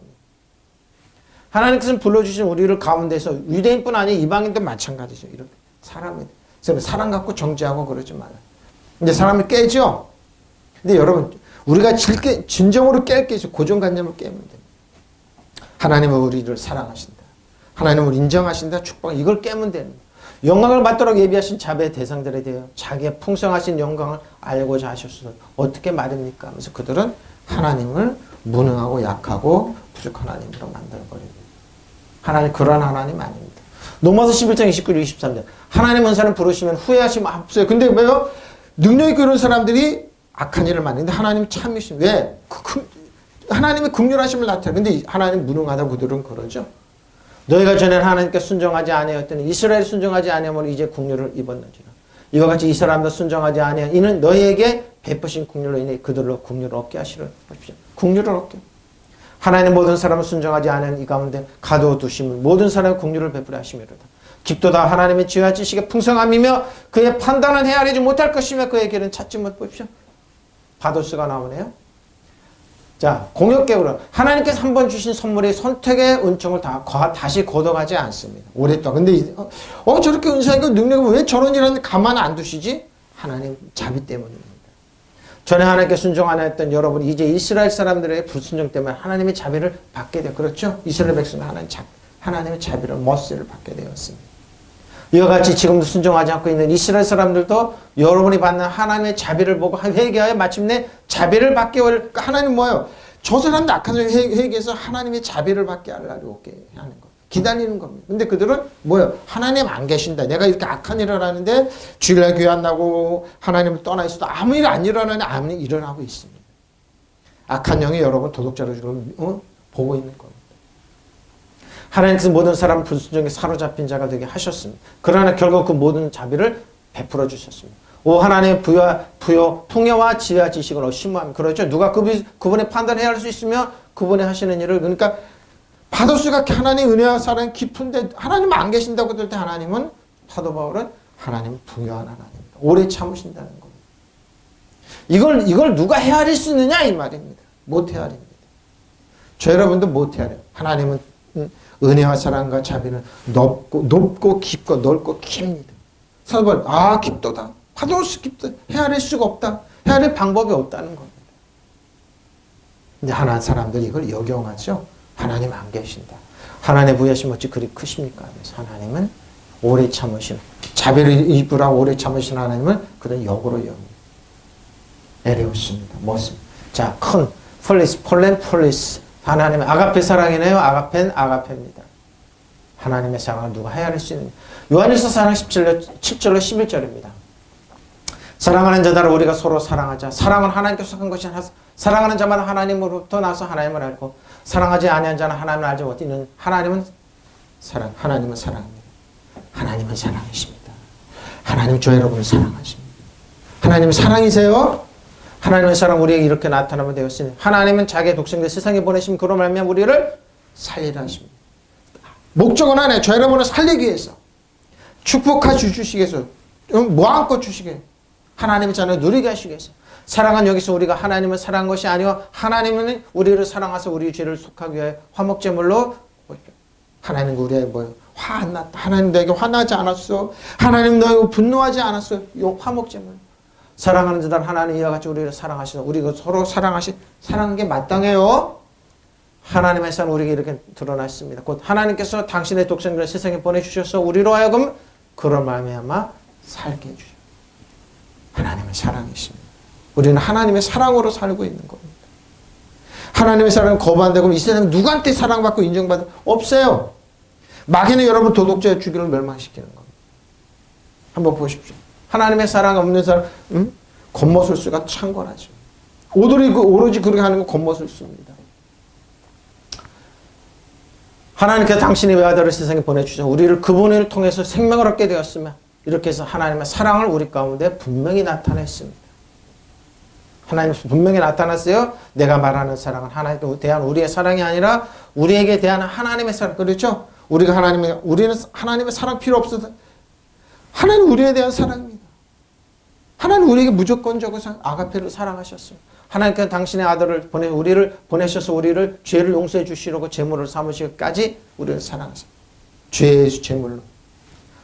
하나님께서는 불러주신 우리를 가운데서 유대인뿐 아니라 이방인도 마찬가지죠. 이렇게 사람 갖고 정죄하고 그러지 말아요. 근데 사람이 깨죠. 근데 여러분 우리가 진정으로 깰 게 있어요. 고정관념을 깨면 됩니다. 하나님은 우리를 사랑하신다. 하나님을 인정하신다. 축복 이걸 깨면 됩니다. 영광을 받도록 예비하신 자비의 대상들에 대해 자기의 풍성하신 영광을 알고자 하셨어요. 어떻게 말입니까? 하면서 그들은 하나님을 무능하고 약하고 부족한 하나님으로 만들어버립니다. 하나님 그런 하나님 아닙니다. 로마서 11장 29절 23절 하나님 은사를 부르시면 후회하시면 없어요. 근데 왜요? 능력이 그런 사람들이 악한 일을 많이 했는데 하나님 참으신 왜? 하나님의 긍휼하심을 나타내요. 근데 하나님 무능하다고 그들은 그러죠. 너희가 전에 하나님께 순종하지 아니하였더니 이스라엘이 순종하지 아니하므로 이제 긍휼을 입었는지라. 이와 같이 이 사람도 순종하지 아니하 이는 너희에게 베푸신 긍휼로 인해 그들로 긍휼을 얻게 하시려 하십시오. 긍휼을 얻게. 하나님 모든 사람을 순종하지 않은 이 가운데 가둬두심을 모든 사람의 긍휼을 베풀어 하시미로다. 깊도다 하나님의 지혜와 지식의 풍성함이며 그의 판단은 헤아리지 못할 것이며 그의 길은 찾지 못보십시오. 바도스가 나오네요. 자, 공역계우는 하나님께서 한 번 주신 선물이 선택의 은총을 다시 걷어가지 않습니다. 오랫동안. 근데 저렇게 은사하고 능력을 왜 저런 일 하는데 가만 안 두시지? 하나님 자비 때문입니다. 전에 하나님께 순종 안 했던 여러분이 이제 이스라엘 사람들의 불순종 때문에 하나님의 자비를 받게 돼요. 그렇죠? 이스라엘 백성은 하나님의 자비를 머시를 받게 되었습니다. 이와 같이 지금도 순종하지 않고 있는 이스라엘 사람들도 여러분이 받는 하나님의 자비를 보고 회개하여 마침내 자비를 받게 하나님 뭐예요? 저 사람들 악한 사람이 회개해서 하나님의 자비를 받게 하려고 하는 거 기다리는 겁니다. 근데 그들은 뭐예요? 하나님 안 계신다. 내가 이렇게 악한 일을 하는데 주일날 교회 안 나고 하나님을 떠나 있어도 아무 일 안 일어나는 아무 일 일어나고 있습니다. 악한 영이 여러분 도둑자로 보고 있는 겁니다. 하나님께서 모든 사람을 불순종에 사로잡힌 자가 되게 하셨습니다. 그러나 결국 그 모든 자비를 베풀어 주셨습니다. 오 하나님의 풍요와 지혜와 지식을 심무합니다. 그렇죠? 누가 그분의 판단해야 할 수 있으며 그분의 하시는 일을 그러니까 바도스가 하나님의 은혜와 사랑이 깊은데 하나님 안 계신다고 할 때 하나님은 사도 바울은 하나님은 풍요한 하나님입니다. 오래 참으신다는 겁니다. 이걸 누가 헤아릴 수 있느냐 이 말입니다. 못 헤아립니다. 저 여러분도 못 헤아려요. 하나님은 은혜와 사랑과 자비는 높고 깊고 넓고 깁니다. 사도 바울 깊도다. 바도스 깊다. 헤아릴 수가 없다. 헤아릴 방법이 없다는 겁니다. 근데 하나님 사람들이 이걸 역용하죠. 하나님 안 계신다. 하나님의 부여하심 어찌 그리 크십니까? 그래서 하나님은 오래 참으신, 자비를 입으라고 오래 참으신 하나님은 그런 역으로 엽니다. 에레우스입니다. 뭐습니까? 자, 큰 폴리스, 폴렘 폴리스. 하나님의 아가페 사랑이네요. 아가페는 아가페입니다. 하나님의 사랑을 누가 헤아릴 수 있느냐. 요한일서 4장 7절로 11절입니다. 사랑하는 자들아 우리가 서로 사랑하자. 사랑은 하나님께서 속한 것이 아니라 사랑하는 자마다 하나님으로부터 나서 하나님을 알고 사랑하지 아니한 자는 하나님을 알지 못하는 하나님은 사랑, 하나님은 사랑입니다. 하나님은 사랑이십니다. 하나님 저 여러분을 사랑하십니다. 하나님은 사랑이세요. 하나님의 사랑 우리에게 이렇게 나타나면 되었으니 하나님은 자기의 독생자 세상에 보내신 그로 말미암아 우리를 살리라 하십니다. 목적은 하나예요. 저 여러분을 살리기 위해서 축복하시 주시기 위해서 무한껏 주시기 위해서 하나님의 자녀를 누리게 하시기 위해서 사랑은 여기서 우리가 하나님을 사랑한 것이 아니요 하나님은 우리를 사랑하사 우리의 죄를 속하기 위해 화목제물로 하나님 우리의 뭐예요? 화 안 났다. 하나님 너에게 화나지 않았어. 하나님 너에게 분노하지 않았어. 요 화목제물. 사랑하는 자들 하나님 이와 같이 우리를 사랑하시다. 우리가 서로 사랑하는 게 마땅해요. 하나님의 사랑 우리에게 이렇게 드러났습니다. 곧 하나님께서 당신의 독생자를 세상에 보내주셔서 우리로 하여금 그런 말미암아 살게 해주셔. 하나님의 사랑이십니다. 우리는 하나님의 사랑으로 살고 있는 겁니다. 하나님의 사랑을 거부한다고 하면 이 세상에 누구한테 사랑받고 인정받을 없어요. 마귀는 여러분 도덕자의 주기를 멸망시키는 겁니다. 한번 보십시오. 하나님의 사랑 없는 사람 겉모술수가 창궐하죠. 오로지 그렇게 하는 건 겉모술수입니다. 하나님께서 당신의 외아들을 세상에 보내주셔서 우리를 그분을 통해서 생명을 얻게 되었으면 이렇게 해서 하나님의 사랑을 우리 가운데 분명히 나타냈습니다. 하나님께서 분명히 나타났어요. 내가 말하는 사랑은 하나님께 대한 우리의 사랑이 아니라 우리에게 대한 하나님의 사랑. 그렇죠? 우리는 하나님의 사랑 필요 없어서 하나님 우리에 대한 사랑입니다. 하나님 우리에게 무조건적으로 아가페를 사랑하셨어요. 하나님께서 당신의 아들을 우리를 보내셔서 우리를 죄를 용서해 주시려고 제물을 삼으시기까지 우리를 사랑하세요. 죄의 제물로.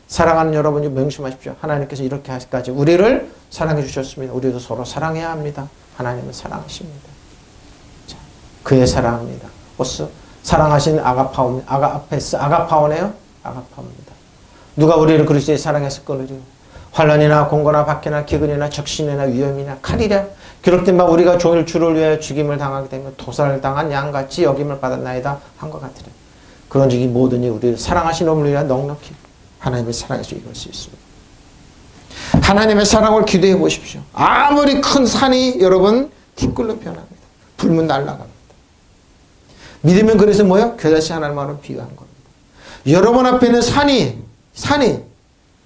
사랑하는 여러분이 명심하십시오. 하나님께서 이렇게 하기까지 우리를 사랑해 주셨습니다. 우리도 서로 사랑해야 합니다. 하나님은 사랑하십니다. 자, 그의 사랑입니다. 보스 사랑하신 아가파오네요. 아가파오입니다. 누가 우리를 그리스도의 사랑해서 끊으리요. 환난이나 공고나 박해나 기근이나 적신이나 위험이나 칼이랴 기록된 바 우리가 종일 주를 위하여 죽임을 당하게 되면 도살당한 양같이 여김을 받았나이다 한 것 같으라. 그런즉 이 모든 이 우리를 사랑하신 놈을 위하여 넉넉히 하나님의 사랑에서 이룰 수 있습니다. 하나님의 사랑을 기도해 보십시오. 아무리 큰 산이 여러분 티끌로 변합니다. 불면 날아갑니다. 믿으면 그래서 뭐예요? 겨자씨 하나님으로 비유한 겁니다. 여러분 앞에 있는 산이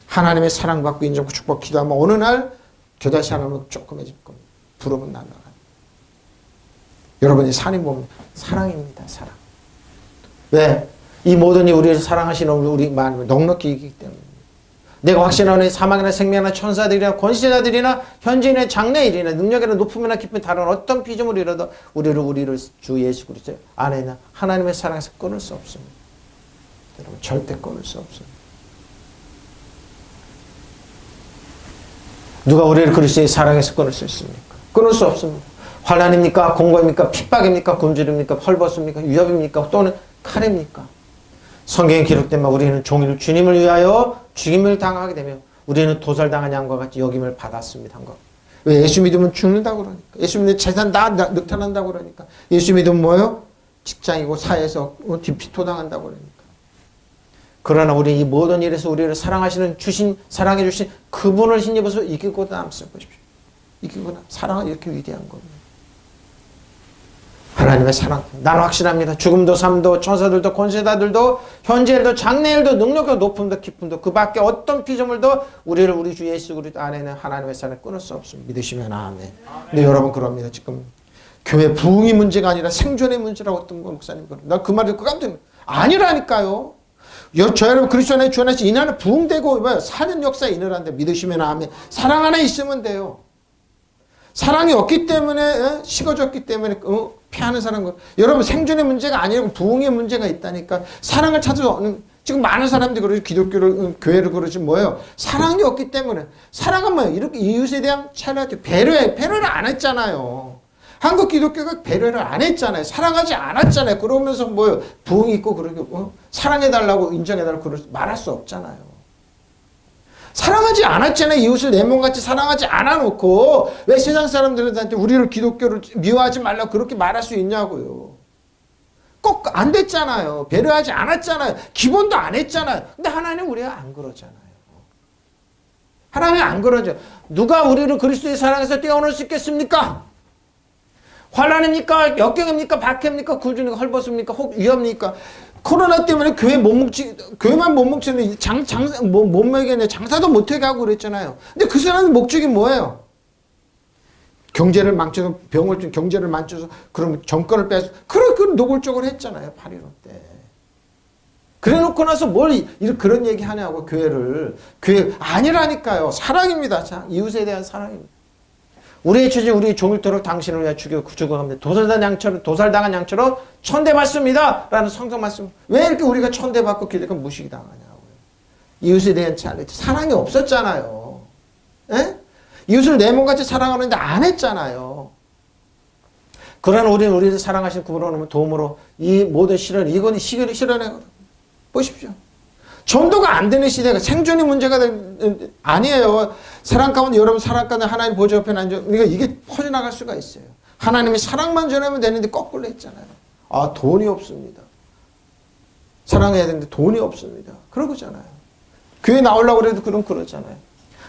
하나님의 사랑받고 인정받고 축복 기도하면 어느 날 겨자씨 하나님으로 조그매질 겁니다. 부르면 날아갑니다. 여러분이 산이 뭡니까? 사랑입니다. 사랑. 왜? 이 모든 이 우리를 사랑하시는 우리 마음을 넉넉히 이기기 때문입니다. 내가 확신하는 사망이나 생명이나 천사들이나 권세자들이나 현재인의 장래일이나 능력이나 높음이나 깊은 다른 어떤 피조물이라도 우리를 주 예수 그리스도 안에 있는 하나님의 사랑에서 끊을 수 없습니다. 여러분 절대 끊을 수 없습니다. 누가 우리를 그리스도의 사랑에서 끊을 수 있습니까? 끊을 수 없습니다. 환난입니까? 공고입니까? 핍박입니까? 굶주림입니까? 헐벗습니까? 위협입니까? 또는 칼입니까? 성경에 기록된 바 우리는 종일 주님을 위하여 죽임을 당하게 되며 우리는 도살당한 양과 같이 여김을 받았습니다. 한 것. 왜? 예수 믿으면 죽는다고 그러니까. 예수 믿으면 재산 다 늑탈한다고 그러니까. 예수 믿으면 뭐예요? 직장이고 사회에서 비토당한다고 그러니까. 그러나 우리 이 모든 일에서 우리를 사랑하시는 사랑해 주신 그분을 힘입어서 이기고 남았어요. 보십시오. 이기고 사랑은 이렇게 위대한 겁니다. 하나님의 사랑. 나는 확신합니다. 죽음도 삶도 천사들도 권세자들도 현재일도 장래일도 능력도 높음도 깊음도 그 밖에 어떤 피조물도 우리 주 예수 그리스도 안에 있는 하나님의 사랑을 끊을 수 없습니다. 믿으시면 아멘. 근데 여러분 그럽니다. 지금 교회 부흥이 문제가 아니라 생존의 문제라고 어떤 거 목사님 그러고 나 그 말 듣고 깜짝 놀랐어요. 아니라니까요. 저 여러분 그리스도 안에 주 안에서 이 나라는 부흥되고 사는 역사에 이르란데 믿으시면 아멘. 사랑 안에 있으면 돼요. 사랑이 없기 때문에 식어졌기 때문에 피하는 사람 여러분 생존의 문제가 아니고 부흥의 문제가 있다니까. 사랑을 찾아서 지금 많은 사람들이 그러지 기독교를 교회를 그러지 뭐예요? 사랑이 없기 때문에. 사랑은 뭐예요? 이렇게 이웃에 대한 배려를 안 했잖아요. 한국 기독교가 배려를 안 했잖아요. 사랑하지 않았잖아요. 그러면서 뭐 부흥이 있고 그러고 사랑해달라고 인정해달라고 말할 수 없잖아요. 사랑하지 않았잖아요. 이웃을 내 몸같이 사랑하지 않아놓고 왜 세상 사람들한테 우리를 기독교를 미워하지 말라고 그렇게 말할 수 있냐고요. 꼭 안 됐잖아요. 배려하지 않았잖아요. 기본도 안 했잖아요. 근데 하나님 우리가 안 그러잖아요. 하나님 안 그러죠. 누가 우리를 그리스도의 사랑에서 떼어놓을 수 있겠습니까? 환난입니까? 역경입니까? 박해입니까? 굴주니까 헐벗습니까? 혹 위험입니까? 코로나 때문에 교회만 못 먹지는 못 먹겠네. 장사도 못하게 하고 그랬잖아요. 근데 그 사람의 목적이 뭐예요? 경제를 망쳐서 병을 좀 경제를 망쳐서 그러면 정권을 빼서 그렇게 노골적으로 했잖아요. 8.15 때. 그래 놓고 나서 그런 얘기 하냐고 교회 아니라니까요. 사랑입니다. 자, 이웃에 대한 사랑입니다. 우리의 처지 우리의 종일토록 당신을 위하여 죽어갑니다. 도살당한 양처럼 천대받습니다. 라는 성경 말씀. 왜 이렇게 우리가 천대받고 기독교 무시기 당하냐고요. 이웃에 대한 사랑이 없었잖아요. 에? 이웃을 내 몸같이 사랑하는데 안 했잖아요. 그러나 우리를 사랑하신 구원하는 도움으로 이 모든 시련, 이건 실현해 보십시오. 전도가 안 되는 시대가 생존이 문제가 아니에요. 사랑 가운데 여러분 사랑 가운데 하나님 보좌 옆에 앉아 우리가 이게 퍼져나갈 수가 있어요. 하나님이 사랑만 전하면 되는데 거꾸로 했잖아요. 아 돈이 없습니다. 사랑해야 되는데 돈이 없습니다. 그러잖아요. 교회 나오려고 그래도 그러잖아요.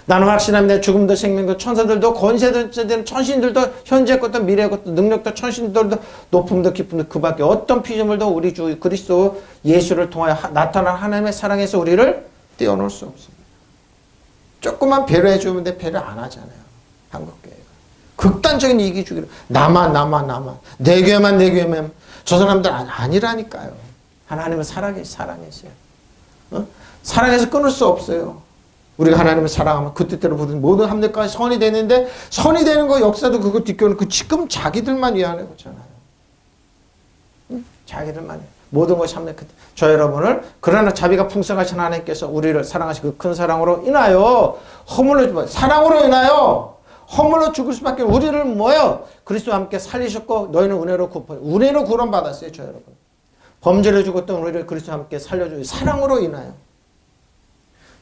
나는 확신합니다. 죽음도 생명도 천사들도 권세도 천신들도 현재 것도 미래 것도 능력도 천신들도 높음도 깊음도 그 밖에 어떤 피조물도 우리 주 그리스도 예수를 통하여 나타난 하나님의 사랑에서 우리를 떼어놓을 수 없습니다. 조금만 배려해 주면 돼. 배려 안 하잖아요. 한국교회가. 극단적인 이기주의로 나만 내 교회만 저 사람들 아니라니까요. 하나님은 사랑했어요. 사랑해서 끊을 수 없어요. 우리가 하나님을 사랑하면 그 뜻대로 모든 함대까지 선이 되는데 선이 되는 거 역사도 그거 뒷교는 지금 자기들만 위안해 보잖아요. 자기들만 모든 것이 함대 끝. 저 여러분을 그러나 자비가 풍성하신 하나님께서 우리를 사랑하신 그 큰 사랑으로 인하여 사랑으로 인하여 허물로 죽을 수밖에 우리를 뭐요? 그리스도와 함께 살리셨고 너희는 은혜로 구원 받았어요. 저 여러분. 범죄를 죽었던 우리를 그리스도와 함께 살려주고 사랑으로 인하여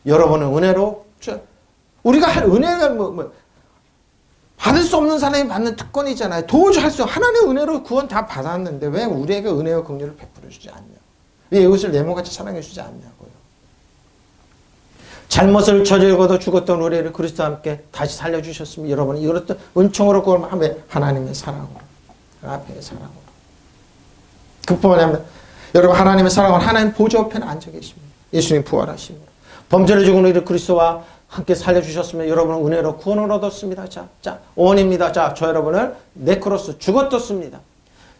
여러분은 은혜로 우리가 은혜가 받을 수 없는 사람이 받는 특권이잖아요. 도저히 할 수 하나님의 은혜로 구원 다 받았는데 왜 우리에게 은혜와 긍휼을 베풀어 주지 않냐? 왜 이웃을 내 몸같이 사랑해 주지 않냐고요. 잘못을 저지르고도 죽었던 우리를 그리스도와 함께 다시 살려주셨습니다. 여러분 이것도 은총으로 구원하면 하나님의 사랑으로 앞에 사랑으로 그뿐만 아니라 여러분 하나님의 사랑은 하나님 보좌 옆에 앉아 계십니다. 예수님 부활하십니다. 범죄를 죽은 우리를 그리스도와 함께 살려주셨으면 여러분은 은혜로 구원을 얻었습니다. 자, 원입니다. 자, 저 여러분을 네크로스 죽었었습니다.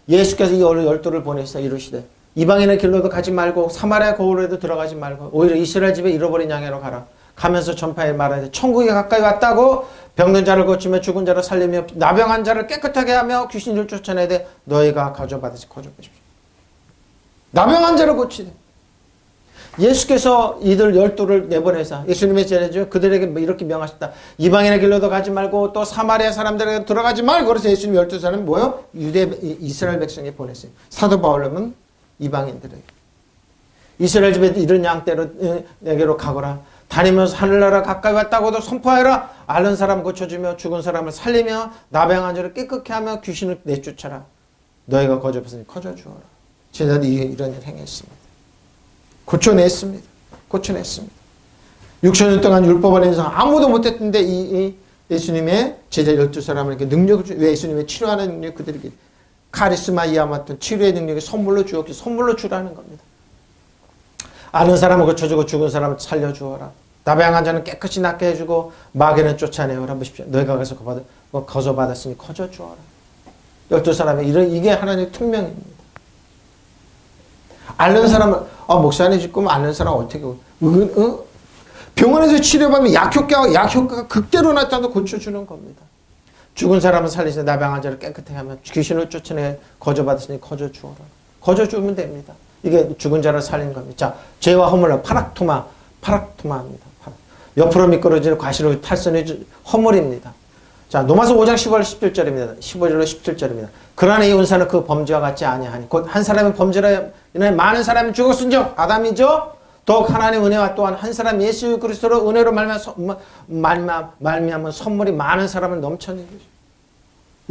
예수께서 이 열두를 보내시사 이르시되 이방인의 길로도 가지 말고 사마리아 거울에도 들어가지 말고 오히려 이스라엘 집에 잃어버린 양으로 가라. 가면서 전파에 말하되 천국이 가까이 왔다고 병든 자를 고치며 죽은 자를 살리며 나병한 자를 깨끗하게 하며 귀신을 쫓아내되 너희가 가져받으시 거저보십시오. 나병한 자를 고치되 예수께서 이들 열두를 내보내사 예수님의 제자죠. 그들에게 이렇게 명하셨다. 이방인의 길로도 가지 말고 또 사마리아 사람들에게 들어가지 말고 그래서 예수님 12사람이 뭐요? 이스라엘 백성에 보냈어요. 사도 바울은 이방인들에게 이스라엘 집에 이른 양떼로 가거라. 다니면서 하늘나라 가까이 왔다고도 선포하여라. 앓는 사람 고쳐주며 죽은 사람을 살리며 나병한 자를 깨끗게 하며 귀신을 내쫓아라. 너희가 거저봤으니 거저주어라. 제자들이 이런 일 행했습니다. 고쳐냈습니다. 6천년 동안 율법 안에서 아무도 못했는데 이 예수님의 제자 12사람에게 능력을 왜 예수님의 치료하는 능력 그들에게 카리스마이아 맡은 치료의 능력이 선물로 주었기 선물로 주라는 겁니다. 아는 사람을 고쳐주고 죽은 사람을 살려주어라. 나병한 자는 깨끗이 낫게 해주고 마귀는 쫓아내어라. 보십시오. 너희가 가서 거저받았으니 거저주어라. 12사람의 이게 하나님의 특명입니다. 앓는 사람을 목사님 지금 앓는 사람 어떻게 병원에서 치료받으면 약효과가 극대로 나타나도 고쳐주는 겁니다. 죽은 사람을 살리시되 나병한 자를 깨끗하게 하며 귀신을 쫓아내 거저받으시니 거저주어라. 거저주면 됩니다. 이게 죽은 자를 살린 겁니다. 자, 죄와 허물로 파락토마입니다. 옆으로 미끄러지는 과실로 탈선의 허물입니다. 자, 로마서 5장 15절 17절입니다. 15절로 17절입니다. 그러나 이 은사는 그 범죄와 같지 아니하니 곧 한 사람의 범죄로 인해 많은 사람이 죽었은즉 아담이죠. 더욱 하나님의 은혜와 또한 한 사람 예수 그리스도로 은혜로 말미암은 선물이 많은 사람을 넘쳤는 거죠.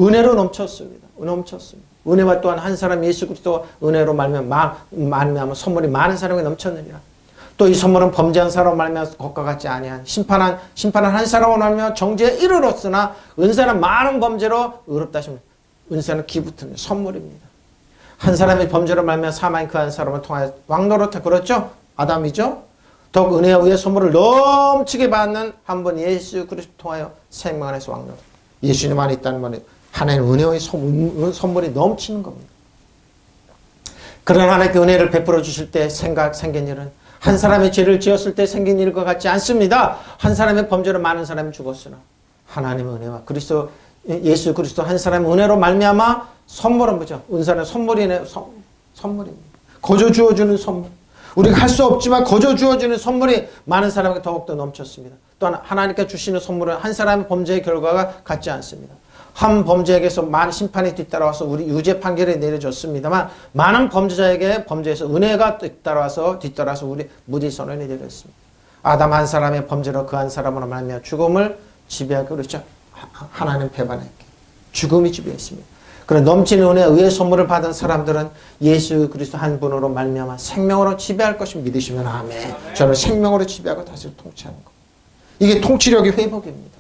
은혜로 넘쳤습니다. 은혜와 또한 한 사람 예수 그리스도 은혜로 말미암은 선물이 많은 사람이 넘쳤느니라. 또 이 선물은 범죄한 사람으로 말미암아 것과 같지 아니한 심판한 한 사람으로 말미암아 정죄에 이르렀으나 은사는 많은 범죄로 의롭다 하십니다. 은사는 기부터는 선물입니다. 한 사람의 범죄로 말미암아 사망이 그 한 사람을 통하여 왕노릇하 그렇죠? 아담이죠. 더욱 은혜와 의의 선물을 넘치게 받는 한 분 예수 그리스도 통하여 생명 안에서 왕노릇. 예수님 안에 있다는 말은 하나님의 은혜의 선물이 넘치는 겁니다. 그런 하나님께 은혜를 베풀어 주실 때 생긴 일은 한 사람의 죄를 지었을 때 생긴 일과 같지 않습니다. 한 사람의 범죄로 많은 사람이 죽었으나 하나님의 은혜와 그리스도 예수 그리스도 한 사람의 은혜로 말미암아 선물은 뭐죠? 은사는 선물이네. 선물입니다. 거저 주어주는 선물. 우리가 할 수 없지만 거저 주어주는 선물이 많은 사람에게 더욱더 넘쳤습니다. 또한 하나님께 주시는 선물은 한 사람의 범죄의 결과가 같지 않습니다. 한 범죄에게서 많은 심판이 뒤따라와서 우리 유죄 판결이 내려졌습니다만 많은 범죄자에게 범죄에서 은혜가 뒤따라와서 우리 무죄 선언이 내렸습니다. 아담 한 사람의 범죄로 그 한 사람으로 말미암아 죽음을 지배하고 그렇죠. 하나님 배반했기 죽음이 지배했습니다. 그런 넘치는 은혜와 의의 선물을 받은 사람들은 예수 그리스도 한 분으로 말미암아 생명으로 지배할 것을 믿으시면 아멘. 저는 생명으로 지배하고 다시 통치하는 것. 이게 통치력의 회복입니다.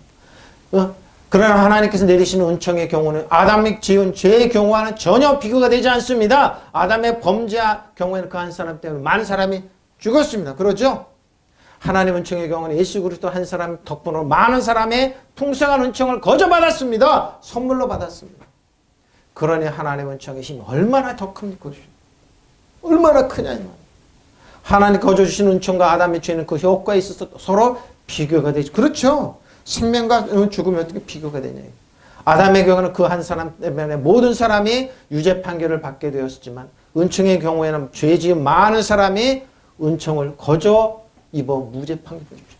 그러나 하나님께서 내리시는 은총의 경우는 아담이 지은 죄의 경우와는 전혀 비교가 되지 않습니다. 아담의 범죄의 경우에는 그 한 사람 때문에 많은 사람이 죽었습니다. 그렇죠? 하나님 은총의 경우는 예수 그리스도 한 사람 덕분으로 많은 사람의 풍성한 은총을 거저 받았습니다. 선물로 받았습니다. 그러니 하나님 은총의 힘이 얼마나 더 큽니까? 얼마나 크냐 이 말이에요. 하나님 거저 주신 은총과 아담의 죄는 그 효과에 있어서 서로 비교가 되죠. 그렇죠? 생명과 죽음이 어떻게 비교가 되냐. 아담의 경우는 그 한 사람 때문에 모든 사람이 유죄 판결을 받게 되었지만 은총의 경우에는 죄 지은 많은 사람이 은총을 거저 입어 무죄 판결 받으십시오.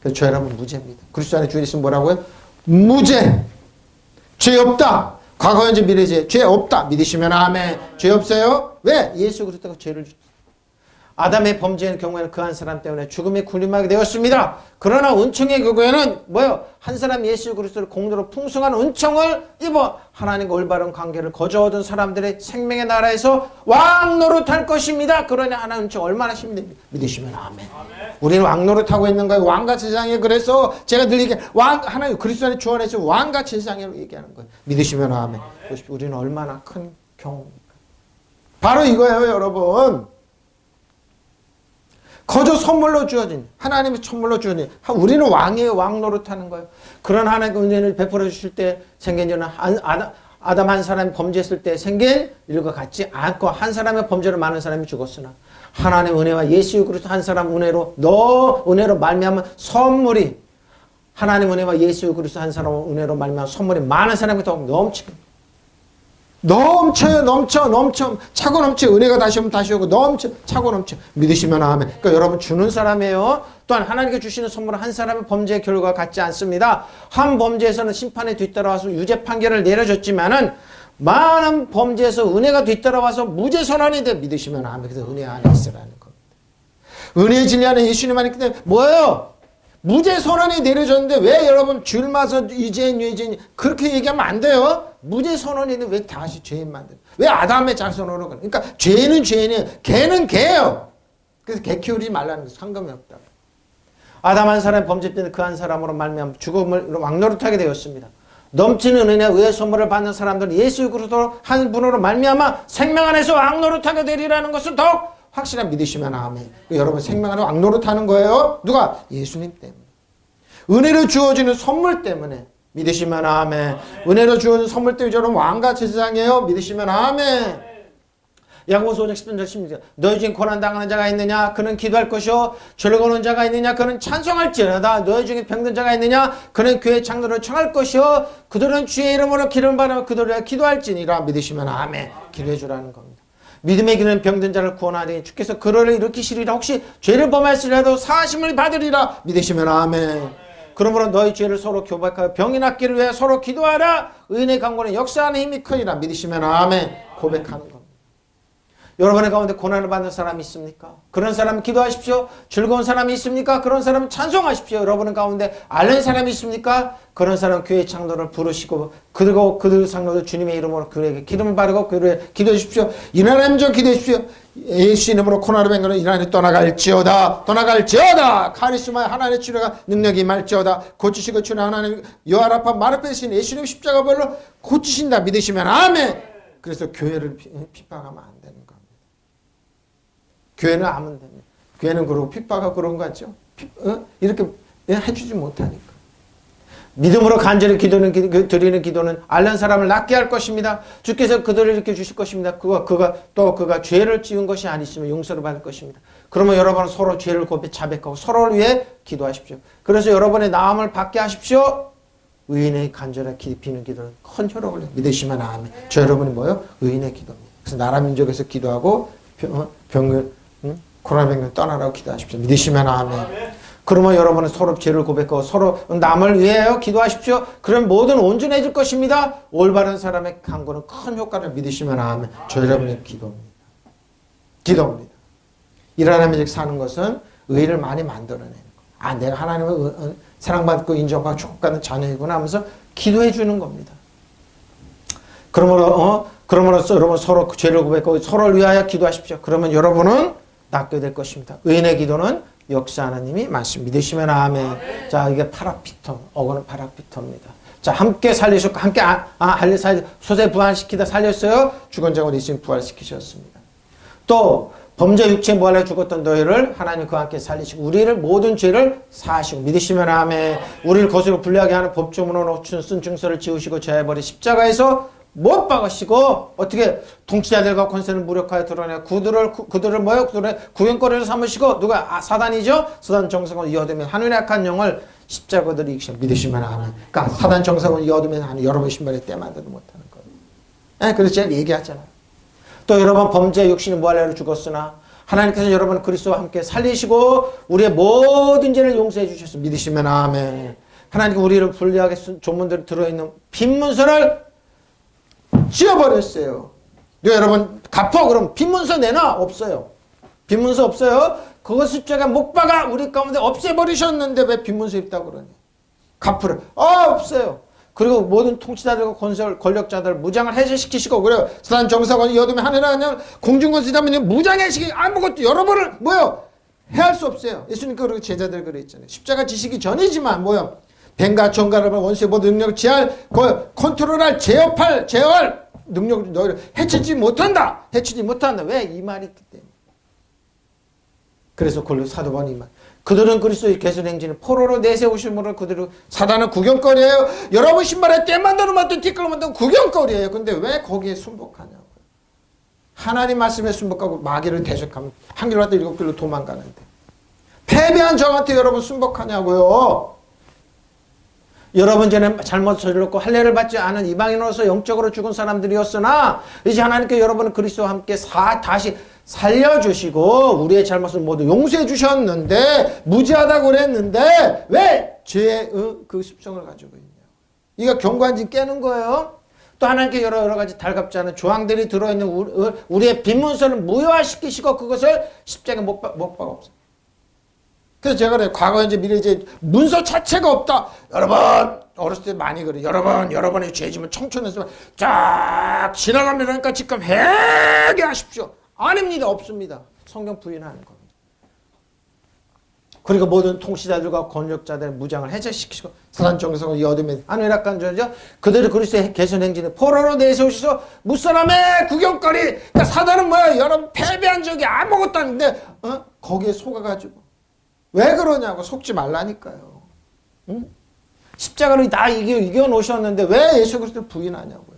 그래서 저 여러분 무죄입니다. 그리스도 안에 주에 있으면 뭐라고요? 무죄. 죄 없다. 과거 현재 미래죄 죄 없다. 믿으시면 아멘. 죄 없어요? 왜? 예수 그리스도가 죄를 주셨어요. 아담의 범죄의 경우에는 그 한 사람 때문에 죽음에 군림하게 되었습니다. 그러나 은총의 경우에는 뭐요? 한 사람 예수 그리스도를 공로로 풍성한 은총을 입어 하나님과 올바른 관계를 거저 얻은 사람들의 생명의 나라에서 왕노릇할 것입니다. 그러니 하나님 은총 얼마나 힘듭니까? 믿으시면 아멘. 우리는 왕노릇하고 있는 거예요. 왕같이 세상에. 그래서 제가 늘 얘기해 하나님 그리스도 안에 주원해서 왕같이 세상에 얘기하는 거예요. 믿으시면 아멘. 우리는 얼마나 큰 경험입니까? 바로 이거예요, 여러분. 거저 선물로 주어진 하나님의 선물로 주어진 우리는 왕이에요. 왕 노릇하는 거예요. 그런 하나님의 은혜를 베풀어 주실 때 생긴 일은 아담 한 사람이 범죄했을 때 생긴 일과 같지 않고 한 사람의 범죄로 많은 사람이 죽었으나 하나님의 은혜와 예수 그리스도 한 사람 은혜로 말미암은 선물이 하나님의 은혜와 예수 그리스도 한 사람 은혜로 말미암은 선물이 많은 사람이 더 넘치고 넘쳐요. 넘쳐 차고 넘쳐. 은혜가 다시 오면 다시 오고 차고 넘쳐. 믿으시면 아멘. 그러니까 여러분 주는 사람이에요. 또한 하나님께 주시는 선물은 한 사람의 범죄의 결과가 같지 않습니다. 한 범죄에서는 심판에 뒤따라와서 유죄 판결을 내려줬지만은 많은 범죄에서 은혜가 뒤따라와서 무죄 선언이 돼. 믿으시면 아멘. 그래서 은혜 안에 있으라는 겁니다. 은혜의 진리 안에 예수님 안에 있기 때문에 뭐예요? 무죄 선언이 내려졌는데 왜 여러분 줄마서 유죄인 그렇게 얘기하면 안 돼요. 무죄 선언이는 왜 다시 죄인 만들어? 왜 아담의 자손으로 그래? 그러니까 죄는 죄인이에요. 개는 개예요. 그래서 개 키우지 말라는 거 상관이 없다. 아담 한 사람의 범죄 때문에 그 한 사람으로 말미암아 죽음을 왕노릇하게 되었습니다. 넘치는 은혜와 의의 선물을 받는 사람들은 예수 그리스도 한 분으로 말미암아 생명 안에서 왕노릇하게 되리라는 것을 더욱 확실하게 믿으시면 아멘. 여러분 생명 안에 왕노릇하는 거예요. 누가? 예수님 때문에. 은혜로 주어지는 선물 때문에 믿으시면 아멘. 은혜로 주어진 선물 때문에 저는 왕같이 세상이에요. 믿으시면 아멘. 야고보서 5장 10절 16절 너희 중에 고난당하는 자가 있느냐 그는 기도할 것이요 즐거운 자가 있느냐 그는 찬송할지어다 너희 중에 병든 자가 있느냐 그는 교회 장로를 청할 것이요 그들은 주의 이름으로 기름 받아 그들을 기도할지니라. 믿으시면 아멘. 기도해 주라는 겁니다. 믿음의 기는 병든 자를 구원하리니 주께서 그를 일으키시리라. 혹시 죄를 범하였으리라도 사하심을 받으리라. 믿으시면 아멘. 그러므로 너희 죄를 서로 교박하여 병이 낫기를 위해 서로 기도하라. 의인의 강구는 역사하는 힘이 크니라. 믿으시면 아멘. 고백하는 겁니다. 여러분의 가운데 고난을 받는 사람이 있습니까? 그런 사람 기도하십시오. 즐거운 사람이 있습니까? 그런 사람 찬송하십시오. 여러분의 가운데 앓는 사람이 있습니까? 그런 사람 교회 장로를 부르시고 그리고 그 장로들 주님의 이름으로 그에게 기름을 바르고 그에게 기도해 주십시오. 이나라님 좀 기도해 주십시오. 예수 이름으로 코로나로 된 것은 이나라님 떠나갈지어다. 떠나갈지어다. 카리스마의 하나님의 치료가 능력이 임할지어다. 고치시고 치료 하나님 여아라파 마르페신 예수님 십자가 벌로 고치신다. 믿으시면 아멘. 그래서 교회를 핍박하면 안 되는 겁니다. 교회는 하면 됩니다. 교회는 그러고 핍박하고 그런 거 같죠? 이렇게 해주지 못하니까. 믿음으로 간절히 드리는 기도는 앓는 사람을 낫게 할 것입니다. 주께서 그들을 일으켜 주실 것입니다. 그가 죄를 지은 것이 아니시면 용서를 받을 것입니다. 그러면 여러분은 서로 죄를 자백하고 서로를 위해 기도하십시오. 그래서 여러분의 나음을 받게 하십시오. 의인의 간절하게 비는 기도는 큰 효력을 믿으시면 아멘. 저 여러분이 뭐요? 의인의 기도입니다. 그래서 나라 민족에서 기도하고 코로나 병을 떠나라고 기도하십시오. 믿으시면 아멘. 그러면 여러분은 서로 죄를 고백하고 서로 남을 위하여 기도하십시오. 그럼 모든 온전해질 것입니다. 올바른 사람의 간구는 큰 효과를 믿으시면 아멘. 저 여러분의 기도입니다. 기도입니다. 일하나님을 사는 것은 의를 많이 만들어내는 거예요. 내가 하나님을 사랑받고 인정받고 축복받는 자녀이구나 하면서 기도해 주는 겁니다. 그러므로써 여러분 서로 죄를 고백하고 서로를 위하여 기도하십시오. 그러면 여러분은 낫게 될 것입니다. 의인의 기도는 역사 하나님이 말씀 믿으시면 아멘. 자, 이게 파라피터, 어거는 파라피터입니다. 자, 함께 살리셨고, 함께 소세 부활시키다 살렸어요. 죽은 자고 예수님 부활시키셨습니다. 또, 범죄 육체 무할에 죽었던 너희를 하나님 그와 함께 살리시고, 우리를 모든 죄를 사하시고, 믿으시면 아멘. 우리를 거스로 불리하게 하는 법조문으로 쓴 증서를 지우시고, 제해버리 십자가에서 못 박으시고 어떻게 통치자들과 권세를 무력하여 드러내 그들을 뭐요? 그들의 구경거리를 삼으시고 누가 사단이죠? 사단 정성을 이어두면 하늘의 악한 영을 십자가들을 이기시고 믿으시면 아멘. 그러니까 사단 정성을 이어두면 여러분 신발에 때 만들지 못하는 거예요. 그래서 제가 얘기하잖아요. 또 여러분 범죄 육신이 무할례로 죽었으나 하나님께서 여러분 그리스도와 함께 살리시고 우리의 모든 죄를 용서해 주셔서 믿으시면 아멘. 하나님께 우리를 불리하게 조문들이 들어있는 빈 문서를 지워버렸어요. 여러분 갚어 그럼 빈문서 내놔? 없어요. 빈문서 없어요. 그거 십자가 못 박아 우리 가운데 없애버리셨는데 왜 빈문서 있다고 그러니? 갚으라. 없어요. 그리고 모든 통치자들과 권력자들 무장을 해제시키시고 그래요. 사단 정사관 여둠의 하늘에 그냥 공중권세자면 무장해시키 아무것도 여러분을 뭐요? 해할 수 없어요. 예수님께서 그리고 제자들 그랬잖아요. 십자가 지시기 전이지만 뭐요? 뱀과 정갈을 원수의 모든 능력을 제할, 컨트롤할, 제어할 능력을 너희를 해치지 못한다. 해치지 못한다. 왜? 이 말이 있기 때문에. 그래서 사도 바울이 이 말. 그들은 그리스도의 개선 행진을 포로로 내세우심으로 그들은 사단은 구경거리예요. 여러분 신발에 때 만드는 것도 뒷걸로 만드는 구경거리예요. 근데 왜 거기에 순복하냐고요. 하나님 말씀에 순복하고 마귀를 대적하면 한 길로 왔다 일곱 길로 도망가는데 패배한 저한테 여러분 순복하냐고요. 여러분 전에 잘못 저질렀고 할례를 받지 않은 이방인으로서 영적으로 죽은 사람들이었으나 이제 하나님께 여러분은 그리스도와 함께 다시 살려주시고 우리의 잘못을 모두 용서해 주셨는데 무지하다고 그랬는데 왜 죄의 그 습성을 가지고 있냐. 이거 경관진 깨는 거예요. 또 하나님께 여러 가지 달갑지 않은 조항들이 들어있는 우리의 빈문서를 무효화시키시고 그것을 십자가에 못 박았어요. 그래서 제가 그래요. 과거, 현재, 미래, 이제 문서 자체가 없다. 여러분, 어렸을 때 많이 그래요. 여러분의 죄지면 청춘에서 쫙 지나갑니다. 그러니까 지금 회개하십시오. 아닙니다. 없습니다. 성경 부인하는 겁니다. 그리고 모든 통치자들과 권력자들의 무장을 해제시키시고 사단 정성을 이어두면 하늘 악한 자죠. 그들을 그리스도의 개선 행진에 포로로 내세우셔서 무사람의 구경거리. 그러니까 사단은 뭐야? 여러분 패배한 적이 아무것도 아닌데 거기에 속아가지고 왜 그러냐고. 속지 말라니까요. 응? 십자가로 다 이겨 놓으셨는데 왜 예수 그리스도를 부인하냐고요.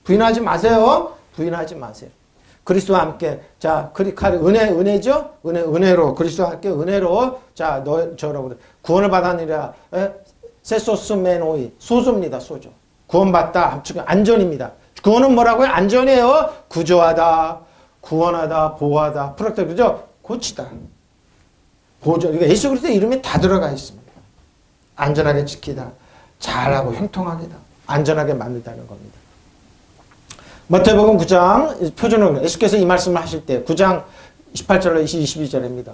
부인하지 마세요. 부인하지 마세요. 그리스도와 함께 자 은혜죠. 은혜로 그리스도와 함께 은혜로 자 저라고 구원을 받았느니라. 세소스메노이 소조입니다. 소조. 구원받다 합치면 안전입니다. 구원은 뭐라고요? 안전이에요. 구조하다, 구원하다, 보호하다, 프로텍트 그죠? 고치다. 보조. 그러니까 예수 그리스도의 이름이 다 들어가 있습니다. 안전하게 지키다. 잘하고 형통하게다. 안전하게 만들다는 겁니다. 마태복음 9장 표준어로 예수께서 이 말씀을 하실 때 9장 18절로 22절입니다.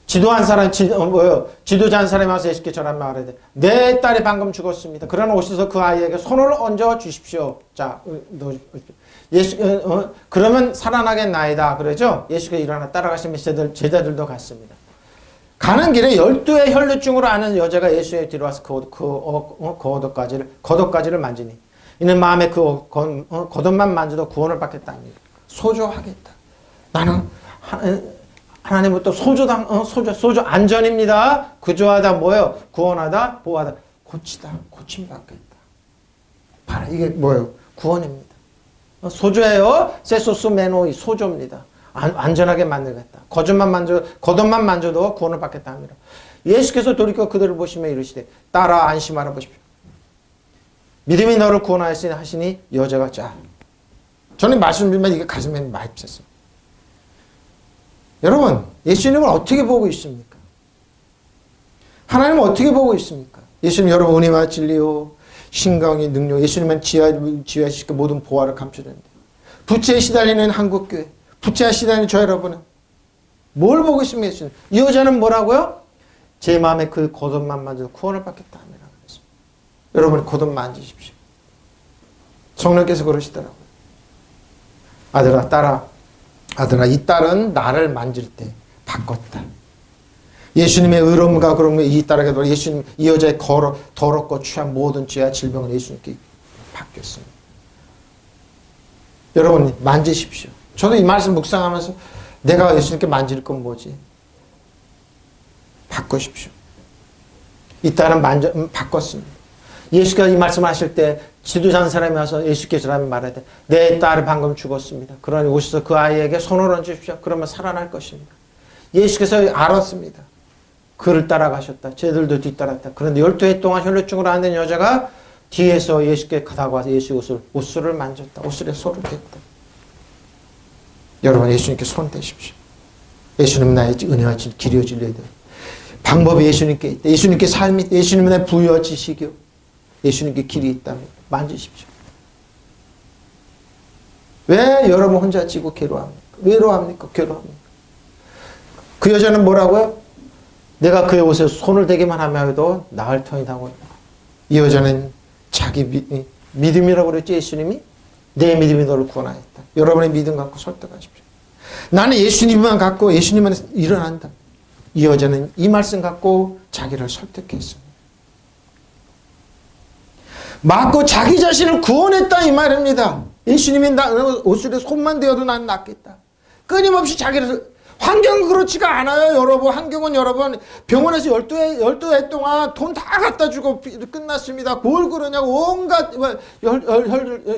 지도자 한 사람이 와서 예수께 저런 말을 하되 내 딸이 방금 죽었습니다. 그러나 오셔서 그 아이에게 손을 얹어 주십시오. 자, 그러면 살아나겠나이다. 그러죠? 예수께서 일어나 따라가시면 제자들도 갔습니다. 가는 길에 12의 혈루증으로 아는 여자가 예수의 뒤로 와서 겉옷가지를 만지니 이는 마음에 겉옷만 만져도 구원을 받겠다 합니다. 소조하겠다. 나는 하나님부터 소조 안전입니다. 구조하다 뭐예요? 구원하다, 보호하다, 고침받겠다. 봐라, 이게 뭐예요? 구원입니다. 소조예요. 세소스 메노이 소조입니다. 안전하게 만들겠다. 겉옷만 만져도 구원을 받겠다 합니다. 예수께서 돌이켜 그들을 보시며 이르시되 따라 안심하라 보십시오. 믿음이 너를 구원하였으니 하시니 여자가 저는 말씀 드리면 이게 가슴에 많이 쳤어요. 여러분, 예수님을 어떻게 보고 있습니까? 하나님은 어떻게 보고 있습니까? 예수님 여러분 은혜와 진리요 신강의 능력, 예수님은 지혜시켜 모든 보화를 감춰주는데 부채에 시달리는 한국교회, 부채에 시달리는 저 여러분은 뭘 보고 있습니까? 예수님? 이 여자는 뭐라고요? 제 마음에 그 겉옷만 만져도 구원을 받겠다 하면 여러분 겉옷 만지십시오. 성령께서 그러시더라고요. 아들아 이 딸은 나를 만질 때 바꿨다. 예수님의 의로움과 그러면 이 딸에게 돌아 예수님 이 여자의 더럽고 취한 모든 죄와 질병을 예수님께 바뀌었습니다. 여러분 만지십시오. 저도 이 말씀 묵상하면서 내가 예수님께 만질 건 뭐지? 바꾸십시오. 이 딸은 바꿨습니다. 예수가 이 말씀을 하실 때 지도자 한 사람이 와서 예수께 저라면 말하되 내 딸이 방금 죽었습니다. 그러니 오셔서 그 아이에게 손을 얹으십시오. 그러면 살아날 것입니다. 예수께서 알았습니다. 그를 따라가셨다. 쟤들도 뒤따랐다. 그런데 12해 동안 혈루증으로 안 된 여자가 뒤에서 예수께 다가와서 예수의 옷술을 만졌다. 옷술에 손을 댔다. 여러분 예수님께 손 대십시오. 예수님 나의 은혜와 길이요 진리요 방법이 예수님께 있다. 예수님께 삶이 있다. 예수님은 나의 부유와 지식이요 예수님께 길이 있다면 만지십시오. 왜 여러분 혼자 지고 괴로워합니까? 외로워합니까? 괴로워합니까? 그 여자는 뭐라고요? 내가 그의 옷에 손을 대기만 하면 나을 터이다고. 이 여자는 자기 믿음이라고 그랬죠. 예수님이 내 믿음이 너를 구원하였다. 여러분의 믿음 갖고 설득하십시오. 나는 예수님만 갖고 예수님만 일어난다. 이 여자는 이 말씀 갖고 자기를 설득했습니다. 맞고 자기 자신을 구원했다 이 말입니다. 예수님이 옷술에 손만 대어도 난 낫겠다. 끊임없이 자기를 환경은 그렇지가 않아요. 여러분 환경은 여러분 병원에서 12해 동안 돈 다 갖다 주고 끝났습니다. 뭘 그러냐고 온갖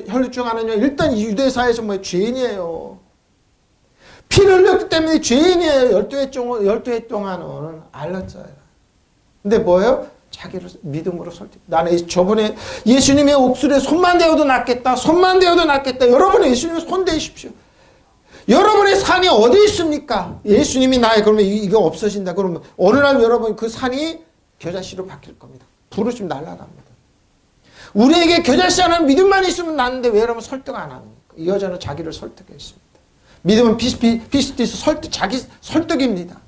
혈루증 하느냐. 일단 유대사에서 죄인이에요. 피를 흘렸기 때문에 죄인이에요. 12해 동안은 알았어요. 근데 뭐예요? 자기를 믿음으로 설득. 나는 저번에 예수님의 옥술에 손만 대어도 낫겠다. 손만 대어도 낫겠다. 여러분은 예수님의 손 대십시오. 여러분의 산이 어디 있습니까? 예수님이 나의 그러면 이거 없어진다. 그러면 어느 날 여러분 그 산이 겨자씨로 바뀔 겁니다. 부르시면 날아갑니다. 우리에게 겨자씨 하는 믿음만 있으면 나는데 왜 여러분 설득 안 합니까? 이 여자는 자기를 설득했습니다. 믿음은 피스티스 자기 설득입니다.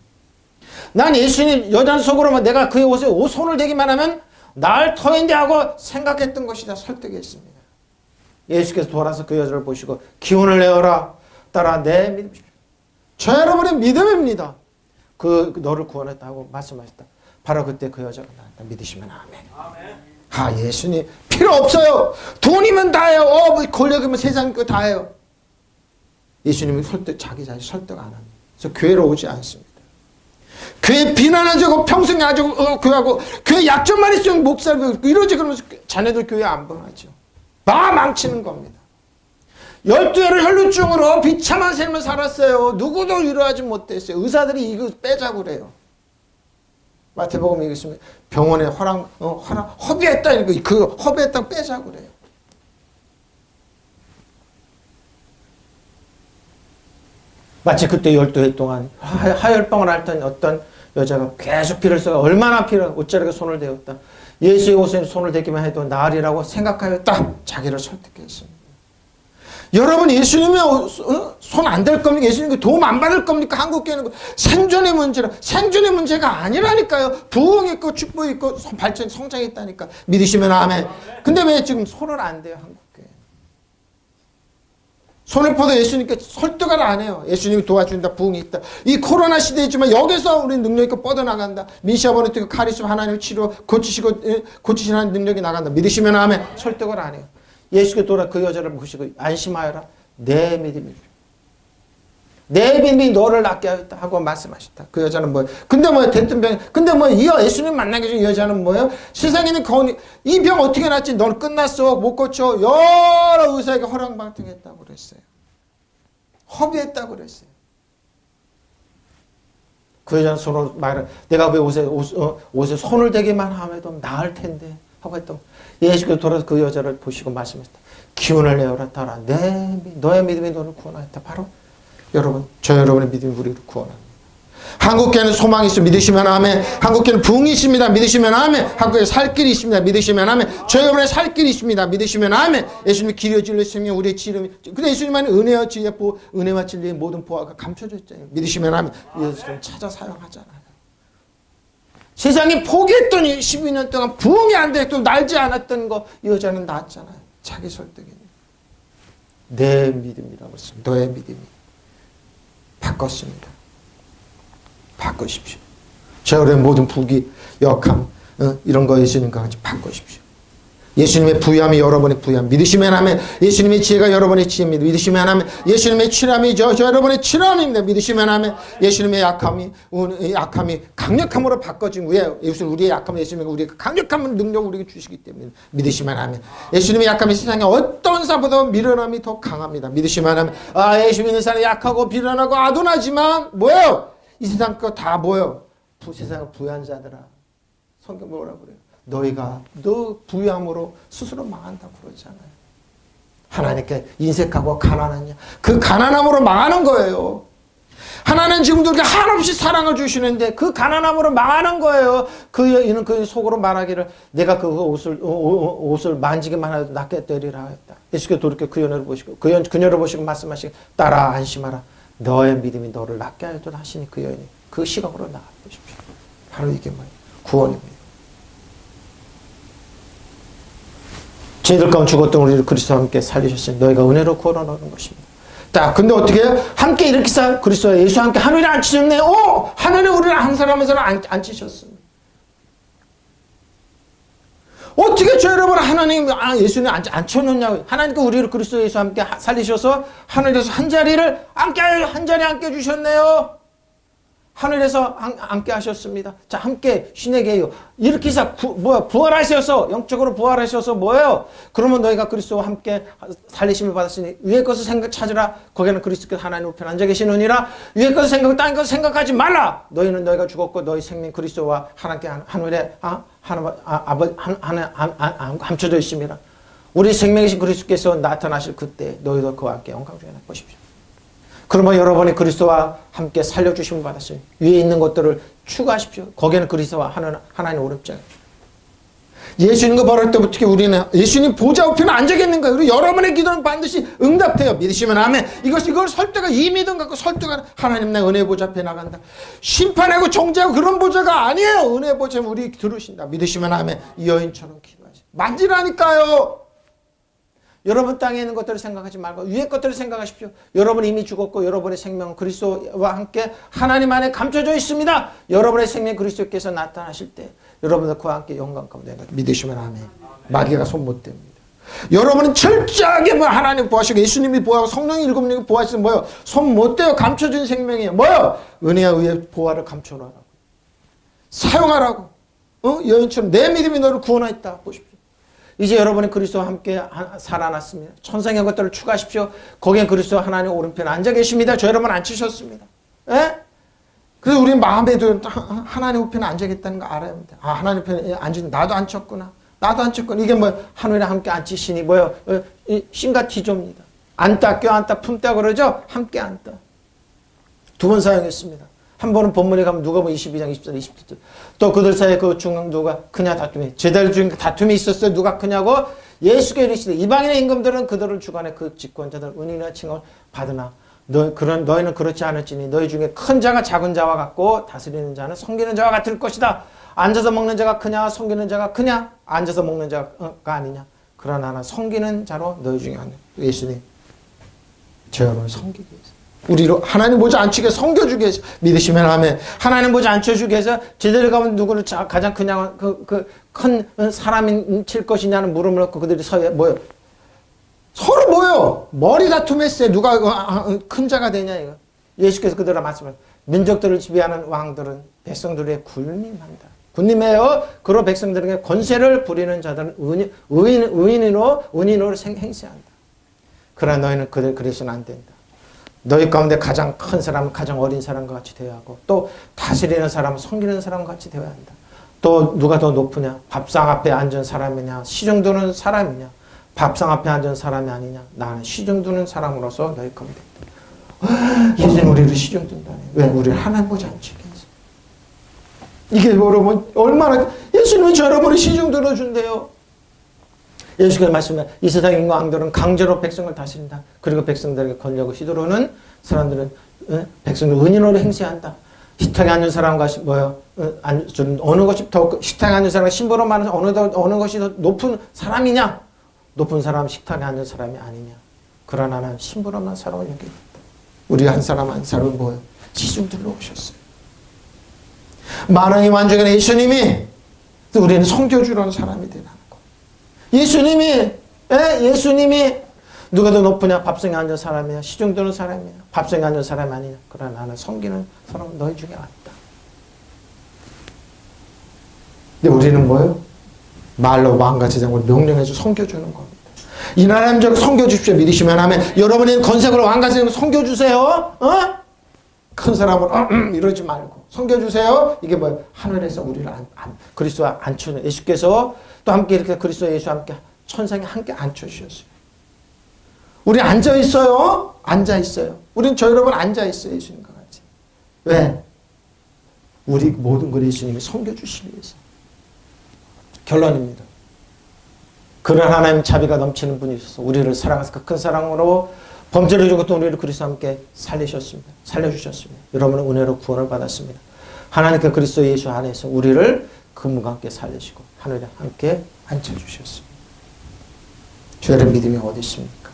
난 예수님 여자 속으로만 내가 그의 옷에 손을 대기만 하면 날 터인데 하고 생각했던 것이다. 설득했습니다. 예수께서 돌아서 그 여자를 보시고 기운을 내어라. 따라 내 믿음. 저 여러분의 믿음입니다. 너를 구원했다고 말씀하셨다. 바로 그때 그 여자가 나한테 믿으시면 아멘. 예수님 필요 없어요. 돈이면 다 해요. 권력이면 세상 거 다 해요. 예수님이 자기 자신 설득 안 합니다. 그래서 교회로 오지 않습니다. 교회 비난하자고 평생 가지고 교회하고 교회 약점만 있으면 목사를 이러지 그러면서 자네들 교회 안 보내죠. 망치는 겁니다. 12해를 혈루증으로 비참한 삶을 살았어요. 누구도 위로하지 못했어요. 의사들이 이거 빼자고 그래요. 마태복음 읽으시면 병원에 허비했다. 그 허비했다 빼자고 그래요. 마치 그때 12해 동안 하혈병을 앓던 어떤 여자가 계속 피를 써 얼마나 피를 옷자락에 손을 대었다. 예수의 옷에 손을 대기만 해도 나으리라고 생각하였다. 자기를 설득했습니다. 여러분 예수님이 손 안 댈 겁니까? 예수님이 도움 안 받을 겁니까? 한국교회는 생존의 문제라. 생존의 문제가 아니라니까요. 부흥이 있고 축복이 있고 발전 성장이 있다니까. 믿으시면 아멘. 근데 왜 지금 손을 안 대요? 한국교회. 손을 뻗어 예수님께 설득을 안 해요. 예수님이 도와준다. 부흥이 있다. 이 코로나 시대이지만 여기서 우리 능력 있고 뻗어나간다. 민시아버니트 카리스마 하나님의 치료 고치시는 능력이 나간다. 믿으시면 아멘. 설득을 안 해요. 예수께 돌아 그 여자를 보시고 안심하여라. 내 믿음이 너를 낫게 하였다 하고 말씀하셨다. 그 여자는 뭐예요? 근데 뭐예요? 됐던 병. 근데 뭐 이 예수님 만나기 전에 이 여자는 뭐예요? 세상에 있는 이 병 어떻게 낫지? 너는 끝났어. 못 고쳐. 여러 의사에게 허랑방탕했다고 그랬어요. 허비했다고 그랬어요. 그 여자는 손으로 말을 내가 왜 옷에 손을 대기만 하면 나을 텐데 하고 했던 예수께서 돌아서 그 여자를 보시고 말씀하셨다. 기운을 내어라 따라 너의 믿음이 너를 구원하였다. 바로 여러분 여러분의 믿음이 우리를 구원합니다. 한국교회는 소망이 있어 믿으시면 아멘. 한국교회는 부흥이 있습니다. 믿으시면 아멘. 한국교회는 살 길이 있습니다. 믿으시면 아멘. 여러분의 살 길이 있습니다. 믿으시면 아멘. 예수님이 길이요 진리요 생명 우리의 지름이. 근데 예수님은 은혜와 지혜 은혜와 진리의 모든 보화가 감춰져 있잖아요. 믿으시면 아멘. 예수님 찾아 사용하잖아요. 세상이 포기했더니 12년 동안 부흥이 안 됐고 날지 않았던 거 이 여자는 낳았잖아요. 자기 설득이. 내 믿음이라고 했습니다. 너의 믿음이 바꿨습니다. 바꾸십시오. 저의 모든 부귀, 역함 이런 거 예수님과 같이 바꾸십시오. 예수님의 부유함이 여러분의 부유함 믿으시면 하면 예수님의 지혜가 여러분의 지혜입니다. 믿으시면 하면 예수님의 친함이 저 여러분의 친함입니다. 믿으시면 하면 예수님의 약함이 강력함으로 바꿔진 후에 우리의 약함은 예수님이 우리가 강력한 능력을 우리에게 주시기 때문에 믿으시면 하면 예수님의 약함이 세상에 어떤 사보다 미련함이 더 강합니다. 믿으시면 하면 예수 믿는 사람이 약하고 비련하고 아둔하지만 뭐예요? 이 세상 거 다 뭐예요? 세상의 부유한 자들아. 성경 뭐라고 그래요? 너희가 너 부유함으로 스스로 망한다고 그러잖아요. 하나님께 인색하고 가난하냐? 그 가난함으로 망하는 거예요. 하나님 지금도 이렇게 한없이 사랑을 주시는데 그 가난함으로 망하는 거예요. 이는 그 속으로 말하기를 내가 그 옷을 만지기만 해도 낫게 되리라 했다. 예수께서 돌이켜 그녀를 보시고 말씀하시기 따라 안심하라. 너의 믿음이 너를 낫게 하였다 하시니 그 여인이 그 시각으로 나아보십시오. 바로 이게 뭐예요? 구원입니다. 죄들 가운데 죽었던 우리를 그리스도와 함께 살리셨으니 너희가 은혜로 구원을 얻는 것입니다. 자, 근데 어떻게 해요? 함께 이렇게 그리스도와 예수와 함께 하늘에 앉히셨네. 하늘에 우리를 한 사람 한 사람 앉히셨습니다. 어떻게 저 여러분 하나님 예수님 앉혀놓냐고. 하나님께 우리를 그리스도 예수와 함께 살리셔서 하늘에서 한 자리를 한 자리에 앉게 주셨네요. 하늘에서 함께 하셨습니다. 자, 함께 신에게요. 이렇게 해서 부활하셔서 영적으로 부활하셔서 뭐예요? 그러면 너희가 그리스도와 함께 살리심을 받았으니 위의 것을 찾으라. 거기는 그리스도께서 하나님 우편 앉아 계시느니라. 위의 것을 생각하고 땅의 것을 생각하지 말라. 너희가 죽었고 너희 생명 그리스도와 하나님께 하늘에 감춰져 있습니다. 우리 생명이신 그리스도께서 나타나실 그때 너희도 그와 함께 영광 중에 보십시오. 그러면 여러분이 그리스도와 함께 살려주심을 받았어요. 위에 있는 것들을 추가하십시오. 거기에는 그리스도와 하나님 오른쪽. 예수님과 바랄 때부터 우리는 예수님 보좌 우편에 앉아 있는 거예요. 그리고 여러분의 기도는 반드시 응답돼요. 믿으시면 아멘. 이걸 설득하 이 믿음 갖고 설득하는 하나님 내 은혜 보좌 앞에 나간다. 심판하고 정죄하고 그런 보좌가 아니에요. 은혜 보좌 우리 들으신다. 믿으시면 아멘. 이 여인처럼 기도하세요. 만지라니까요. 여러분 땅에 있는 것들을 생각하지 말고 위의 것들을 생각하십시오. 여러분 이미 죽었고 여러분의 생명은 그리스도와 함께 하나님 안에 감춰져 있습니다. 여러분의 생명 그리스도께서 나타나실 때 여러분들 그와 함께 영광 가운데 믿으시면 아멘. 마귀가 손 못 댑니다. 여러분은 철저하게 하나님 보호하시고 예수님이 보호하고 성령이 일곱 명이 보호하시는 뭐예요? 손 못 대요. 감춰진 생명이에요. 뭐예요? 은혜와 의의 보호를 감춰놓으라고. 사용하라고. 여인처럼 내 믿음이 너를 구원하였다. 보십시오. 이제 여러분이 그리스도와 함께 살아났습니다. 천상의 것들을 추가하십시오. 거기에 그리스도 하나님 오른편에 앉아 계십니다. 저 여러분 앉히셨습니다. 예? 그래서 우리 마음에도 하나님 우편에 앉아 있다는 거 알아야 합니다. 하나님 편에 앉은 나도 앉혔구나. 나도 앉혔구나. 이게 하늘에 함께 앉히시니 신과 티조입니다. 앉다 껴앉다 품다 그러죠. 함께 앉다. 두 번 사용했습니다. 한 번은 본문에 가면 누가복음 22장 24절 27절 또 그들 사이에 그 중앙 누가 크냐 다툼이 제자들 중에 다툼이 있었어요. 누가 크냐고 예수께서 이르시되 이방인의 임금들은 그들을 주관해 그 집권자들 은혜나 칭함을 받으나 너희는 그렇지 않을지니 너희 중에 큰 자가 작은 자와 같고 다스리는 자는 섬기는 자와 같을 것이다. 앉아서 먹는 자가 크냐 섬기는 자가 크냐 앉아서 먹는 자가 아니냐 그러나 나는 섬기는 자로 너희 중에 하나. 예수님 저 여러분을 섬기기 위해서 우리로 하나님 보지 않추게 섬겨주기 위해서 믿으시면 하면 하나님 보지 않춰주기 위해서 제대로 가면 누구를 가장 그냥 큰 사람이 칠 것이냐는 물음을 놓고 그들이 뭐요? 서로 뭐요? 머리 다툼했어요. 누가 큰 자가 되냐 이거. 예수께서 그들과 말씀을 민족들을 지배하는 왕들은 백성들의 군림한다. 군림해요. 그로 백성들에게 권세를 부리는 자들은 은인으로 행세한다. 그러나 너희는 그래서는 안 된다. 너희 가운데 가장 큰 사람은 가장 어린 사람과 같이 되어야 하고 또 다스리는 사람은 섬기는 사람과 같이 되어야 한다. 또 누가 더 높으냐? 밥상 앞에 앉은 사람이냐? 시중 두는 사람이냐? 밥상 앞에 앉은 사람이 아니냐? 나는 시중 두는 사람으로서 너희 가운데 있다. 예수는 우리를 시중 둔다네. 왜? 우리를 하나님 보지 않지. 이게 여러분 얼마나 예수님은 저 여러분을 시중 들어준대요. 예수께서 말씀해 이 세상 인과 왕들은 강제로 백성을 다스린다. 그리고 백성들에게 권력을 휘두르는 사람들은 백성을 은인으로 행세한다. 식탁에 앉는 사람과 어느 것이 더 식탁에 앉는 사람과 신부로 말하는 어느 것이 더 높은 사람이냐? 높은 사람은 식탁에 앉는 사람이 아니냐? 그러나 나는 신부로만 사람을 여기겠다. 우리 한 사람 한 사람은 뭐예요? 시중 들러오셨어요. 만왕의 만주의 예수님이 우리는 섬겨주려는 사람이 되라는 거. 예수님이 누가 더 높으냐? 밥상에 앉은 사람이냐? 시중 드는 사람이냐? 밥상에 앉은 사람이 아니냐? 그러나 나는 섬기는 사람은 너희 중에 왔다. 근데 우리는 뭐예요? 말로 마음과 세상을 명령해서 섬겨주는 겁니다. 이 나라님 저를 섬겨주십시오. 믿으시면 하면 여러분의 건색으로 왕과 세상을 섬겨주세요. 큰 사람은 이러지 말고 섬겨주세요. 이게 뭐예요? 하늘에서 우리를 그리스도와 앉혀는 예수께서 또 함께 이렇게 그리스도 예수와 함께 천상에 함께 앉혀주셨어요. 우리 앉아있어요. 앉아있어요. 우린 저 여러분 앉아있어요. 예수님과 같이. 왜? 우리 모든 걸 예수님이 섬겨주시기 위해서. 결론입니다. 그런 하나님 자비가 넘치는 분이셔서 우리를 사랑하셔서 그 큰 사랑으로 범죄를 주고 또 우리를 그리스도와 함께 살려주셨습니다. 여러분은 은혜로 구원을 받았습니다. 하나님께 그리스도 예수 안에서 우리를 그분과 함께 살리시고 하늘에 함께 앉혀주셨습니다. 주의 믿음이 어디 있습니까?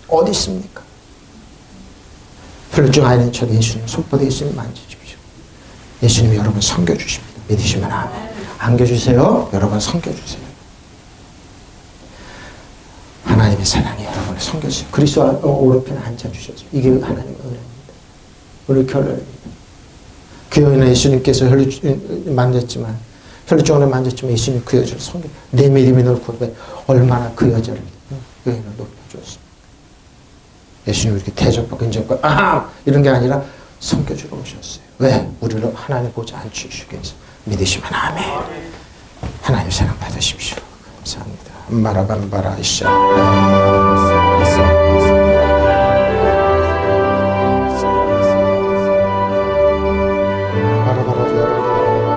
어디 있습니까? 혈중 아이는 저 예수님 손바닥에 예수님 만지십시오. 예수님이 여러분 섬겨주십니다. 믿으시면 아멘. 안겨주세요. 여러분 섬겨주세요. 하나님의 사랑이 여러분을 섬겨주세요. 그리스도와 오른편에 앉아주셨어요. 이게 하나님의 은혜입니다. 오늘 결론입니다. 그 여인은 예수님께서 혈류증을 만졌지만 예수님 그 여자를 섬겨 내 믿음이 널 구원해 얼마나 그 여자를 여인을 높여줬습니다. 예수님 이렇게 대접받고 인정받고 이런 게 아니라 섬겨주러 오셨어요. 왜? 우리를 하나님 보지 않으시기 위해서. 믿으시면 아멘. 하나님 사랑 받으십시오. 감사합니다. 마라반바라 이샤.